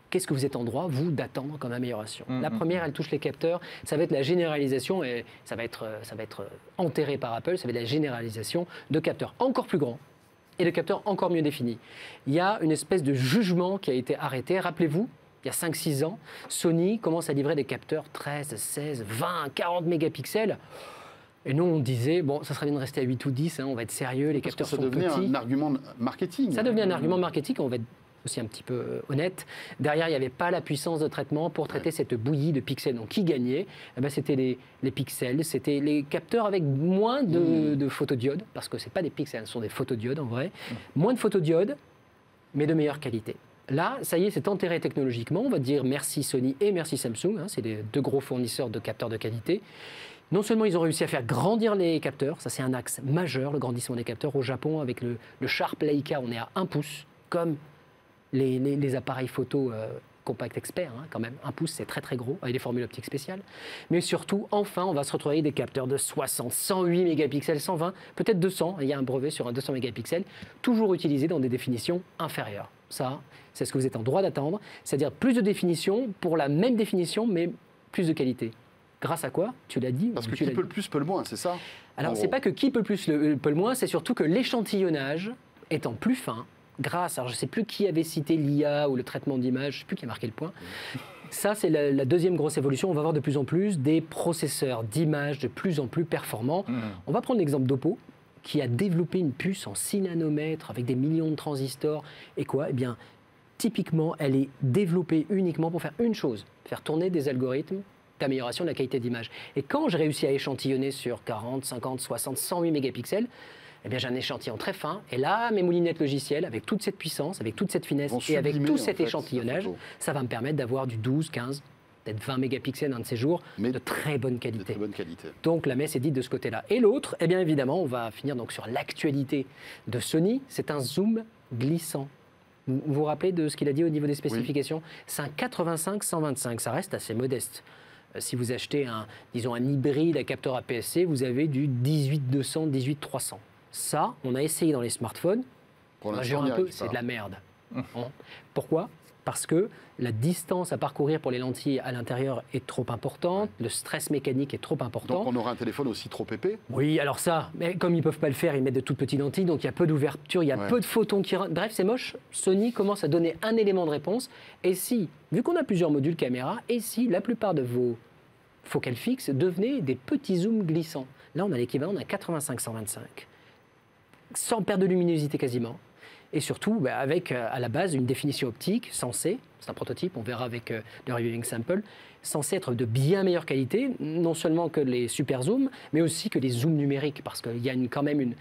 Qu'est-ce que vous êtes en droit, vous, d'attendre comme amélioration ? La première, elle touche les capteurs. Ça va être la généralisation, et ça va être enterré par Apple, ça va être la généralisation de capteurs encore plus grands et de capteurs encore mieux définis. Il y a une espèce de jugement qui a été arrêté. Rappelez-vous, il y a 5-6 ans, Sony commence à livrer des capteurs 13, 16, 20, 40 mégapixels. Et nous, on disait, bon, ça serait bien de rester à 8 ou 10, hein, on va être sérieux, les capteurs sont petits. Ça devenait un argument marketing. Ça devenait un argument marketing, on va être aussi un petit peu honnête. Derrière, il n'y avait pas la puissance de traitement pour traiter cette bouillie de pixels. Donc, qui gagnait? C'était les pixels, c'était les capteurs avec moins de photodiodes, parce que ce n'est pas des pixels, ce sont des photodiodes en vrai. Moins de photodiodes, mais de meilleure qualité. Là, ça y est, c'est enterré technologiquement. On va dire merci Sony et merci Samsung. Hein, c'est les deux gros fournisseurs de capteurs de qualité. Non seulement ils ont réussi à faire grandir les capteurs, ça c'est un axe majeur, le grandissement des capteurs. Au Japon, avec le Sharp Leica, on est à 1 pouce, comme les appareils photo compact expert, hein, quand même. 1 pouce, c'est très très gros, avec des formules optiques spéciales. Mais surtout, enfin, on va se retrouver avec des capteurs de 60, 108 mégapixels, 120, peut-être 200. Il y a un brevet sur un 200 mégapixels, toujours utilisé dans des définitions inférieures. Ça, c'est ce que vous êtes en droit d'attendre, c'est-à-dire plus de définition pour la même définition, mais plus de qualité. Grâce à quoi? Tu l'as dit. Parce que qui peut le plus peut le moins, c'est ça? Alors, c'est pas que qui peut le plus peut le moins, c'est surtout que l'échantillonnage étant plus fin, grâce, alors je ne sais plus qui avait cité l'IA ou le traitement d'image, je ne sais plus qui a marqué le point. Ça, c'est la deuxième grosse évolution. On va avoir de plus en plus des processeurs d'images de plus en plus performants. On va prendre l'exemple d'Oppo, qui a développé une puce en 6 nanomètres avec des millions de transistors. Et quoi? Eh bien, typiquement, elle est développée uniquement pour faire une chose, faire tourner des algorithmes d'amélioration de la qualité d'image. Et quand j'ai réussi à échantillonner sur 40, 50, 60, 108 mégapixels, eh bien, j'ai un échantillon très fin. Et là, mes moulinettes logicielles, avec toute cette puissance, avec toute cette finesse et avec tout cet échantillonnage, ça va me permettre d'avoir du 12, 15, peut-être 20 mégapixels un de ces jours, mais de très bonne qualité. Donc la messe est dite de ce côté-là. Et l'autre, eh bien évidemment, on va finir donc sur l'actualité de Sony. C'est un zoom glissant. Vous vous rappelez de ce qu'il a dit au niveau des spécifications? C'est un 85-125, ça reste assez modeste. Si vous achetez disons un hybride à capteur APS-C, vous avez du 18-200, 18-300. Ça, on a essayé dans les smartphones. On va jouer un peu, c'est de la merde. Pourquoi? Parce que la distance à parcourir pour les lentilles à l'intérieur est trop importante, le stress mécanique est trop important. Donc on aura un téléphone aussi trop épais? Oui, alors ça, mais comme ils ne peuvent pas le faire, ils mettent de toutes petites lentilles, donc il y a peu d'ouverture, il y a peu de photons qui rentrent. Bref, c'est moche. Sony commence à donner un élément de réponse. Et si, vu qu'on a plusieurs modules caméra, et si la plupart de vos focales fixes devenaient des petits zooms glissants? Là, on a l'équivalent d'un 85-125, sans perte de luminosité quasiment. Et surtout, avec à la base une définition optique censée, c'est un prototype, on verra avec le reviewing sample, censé être de bien meilleure qualité, non seulement que les super zooms, mais aussi que les zooms numériques, parce qu'il y a quand même une...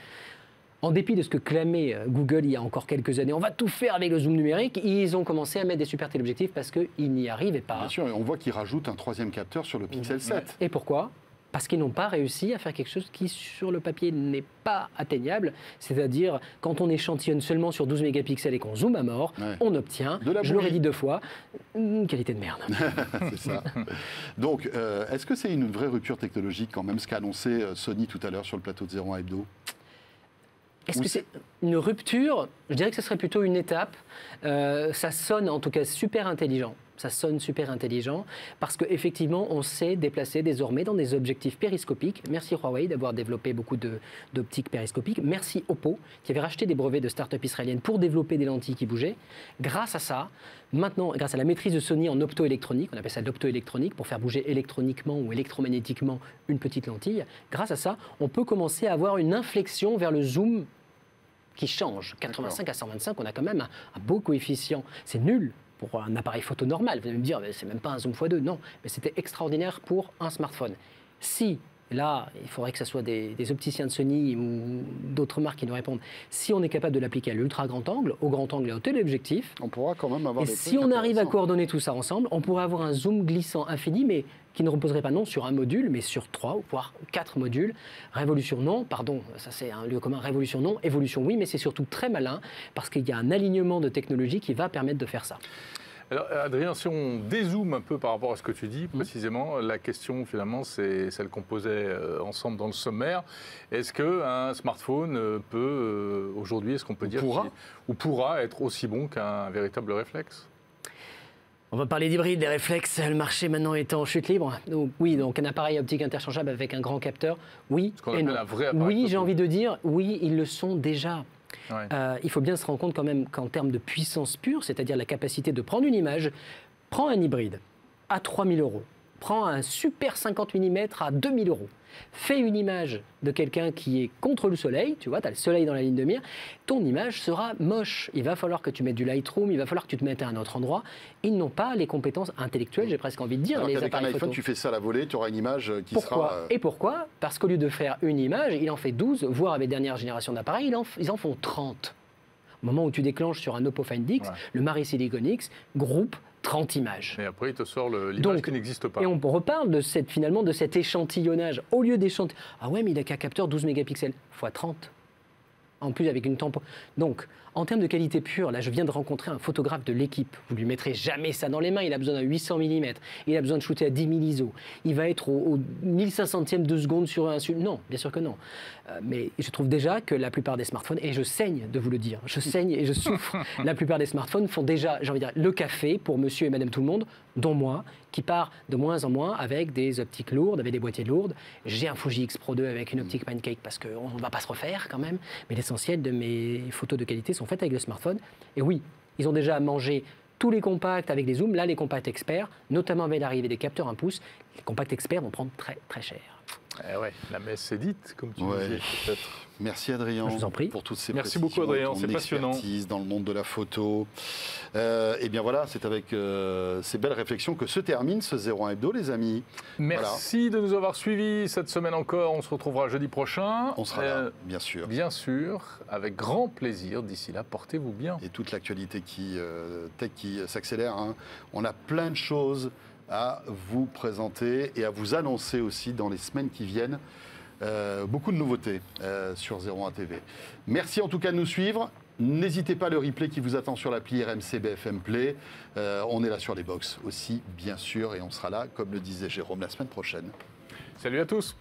En dépit de ce que clamait Google il y a encore quelques années, on va tout faire avec le zoom numérique, ils ont commencé à mettre des super téléobjectifs parce qu'ils n'y arrivaient pas. Bien sûr, et on voit qu'ils rajoutent un 3e capteur sur le Pixel 7. Et pourquoi ? Parce qu'ils n'ont pas réussi à faire quelque chose qui, sur le papier, n'est pas atteignable. C'est-à-dire, quand on échantillonne seulement sur 12 mégapixels et qu'on zoome à mort, on obtient, je l'aurais dit 2 fois, une qualité de merde. C'est ça. Donc, est-ce que c'est une vraie rupture technologique, quand même, ce qu'a annoncé Sony tout à l'heure sur le plateau de 01 Hebdo ? Est-ce que c'est une rupture? Je dirais que ce serait plutôt une étape. Ça sonne en tout cas super intelligent. Ça sonne super intelligent parce qu'effectivement, on sait déplacer désormais dans des objectifs périscopiques. Merci Huawei d'avoir développé beaucoup d'optiques périscopiques. Merci Oppo qui avait racheté des brevets de start-up israéliennes pour développer des lentilles qui bougeaient. Grâce à ça, maintenant, grâce à la maîtrise de Sony en optoélectronique, on appelle ça l'optoélectronique pour faire bouger électroniquement ou électromagnétiquement une petite lentille, grâce à ça, on peut commencer à avoir une inflexion vers le zoom qui change. 85 à 125, on a quand même un beau coefficient. C'est nul pour un appareil photo normal. Vous allez me dire, c'est même pas un zoom x2. Non, mais c'était extraordinaire pour un smartphone. Si, là, il faudrait que ce soit des opticiens de Sony ou d'autres marques qui nous répondent, si on est capable de l'appliquer à l'ultra grand angle, au grand angle et au téléobjectif, on pourra quand même avoir et si on arrive à coordonner tout ça ensemble, on pourrait avoir un zoom glissant infini, mais qui ne reposerait pas non sur un module, mais sur 3 ou voire 4 modules. Révolution non, pardon, ça c'est un lieu commun, révolution non, évolution oui, mais c'est surtout très malin parce qu'il y a un alignement de technologies qui va permettre de faire ça. Alors, Adrien, si on dézoome un peu par rapport à ce que tu dis, précisément, la question finalement, c'est celle qu'on posait ensemble dans le sommaire. Est-ce qu'un smartphone peut, aujourd'hui, est-ce qu'on peut dire pourra être aussi bon qu'un véritable réflexe ? On va parler d'hybride, des réflexes, le marché maintenant est en chute libre. Donc, oui, donc un appareil optique interchangeable avec un grand capteur, oui et non. Oui, j'ai envie de dire, oui, ils le sont déjà. Ouais. Il faut bien se rendre compte quand même qu'en termes de puissance pure, c'est-à-dire la capacité de prendre une image, prends un hybride à 3 000 €. Prends un super 50 mm à 2000 €. Fais une image de quelqu'un qui est contre le soleil, tu vois, tu as le soleil dans la ligne de mire, ton image sera moche. Il va falloir que tu mettes du Lightroom, il va falloir que tu te mettes à un autre endroit. Ils n'ont pas les compétences intellectuelles, j'ai presque envie de dire, Alors les qu'avec un appareils iPhone, photo. tu fais ça à la volée, tu auras une image qui Pourquoi sera... Et pourquoi? Parce qu'au lieu de faire une image, il en fait 12, voire avec dernière génération d'appareils, ils en font 30. Au moment où tu déclenches sur un Oppo Find X, le Mari Silicon X groupe 30 images. Et après, il te sort l'image qui n'existe pas. Et on reparle finalement de cet échantillonnage. Au lieu d'échantillonner, ah ouais, mais il a qu'un capteur 12 mégapixels, x 30. En plus, avec une tempo. Donc, en termes de qualité pure, là, je viens de rencontrer un photographe de l'équipe. Vous lui mettrez jamais ça dans les mains. Il a besoin d'un 800 mm. Il a besoin de shooter à 10 000 ISO. Il va être au 1500e de seconde sur un... Non, bien sûr que non. Mais je trouve déjà que la plupart des smartphones, et je saigne de vous le dire, je saigne et je souffre, la plupart des smartphones font déjà, j'ai envie de dire, le café pour monsieur et madame tout le monde, dont moi, qui part de moins en moins avec des optiques lourdes, avec des boîtiers lourdes. J'ai un Fuji X Pro 2 avec une optique pancake parce qu'on ne va pas se refaire quand même. Mais l'essentiel de mes photos de qualité sont faites avec le smartphone. Et oui, ils ont déjà mangé tous les compacts avec des zooms. Là, les compacts experts, notamment avec l'arrivée des capteurs 1 pouce, les compacts experts vont prendre très très cher. Eh ouais, la messe est dite, comme tu disais peut-être. Merci Adrien. Je vous en prie. Pour toutes ces Merci beaucoup Adrien, c'est passionnant. Expertise dans le monde de la photo. Et bien voilà, c'est avec ces belles réflexions que se termine ce 01 Hebdo, les amis. Merci de nous avoir suivis cette semaine encore. On se retrouvera jeudi prochain. On sera là, bien sûr. Bien sûr, avec grand plaisir. D'ici là, portez-vous bien. Et toute l'actualité tech qui s'accélère. Hein. On a plein de choses à vous présenter et à vous annoncer aussi dans les semaines qui viennent. Beaucoup de nouveautés sur 01 TV. Merci en tout cas de nous suivre. N'hésitez pas, le replay qui vous attend sur l'appli RMC BFM Play. On est là sur les box aussi, bien sûr, et on sera là, comme le disait Jérôme, la semaine prochaine. Salut à tous.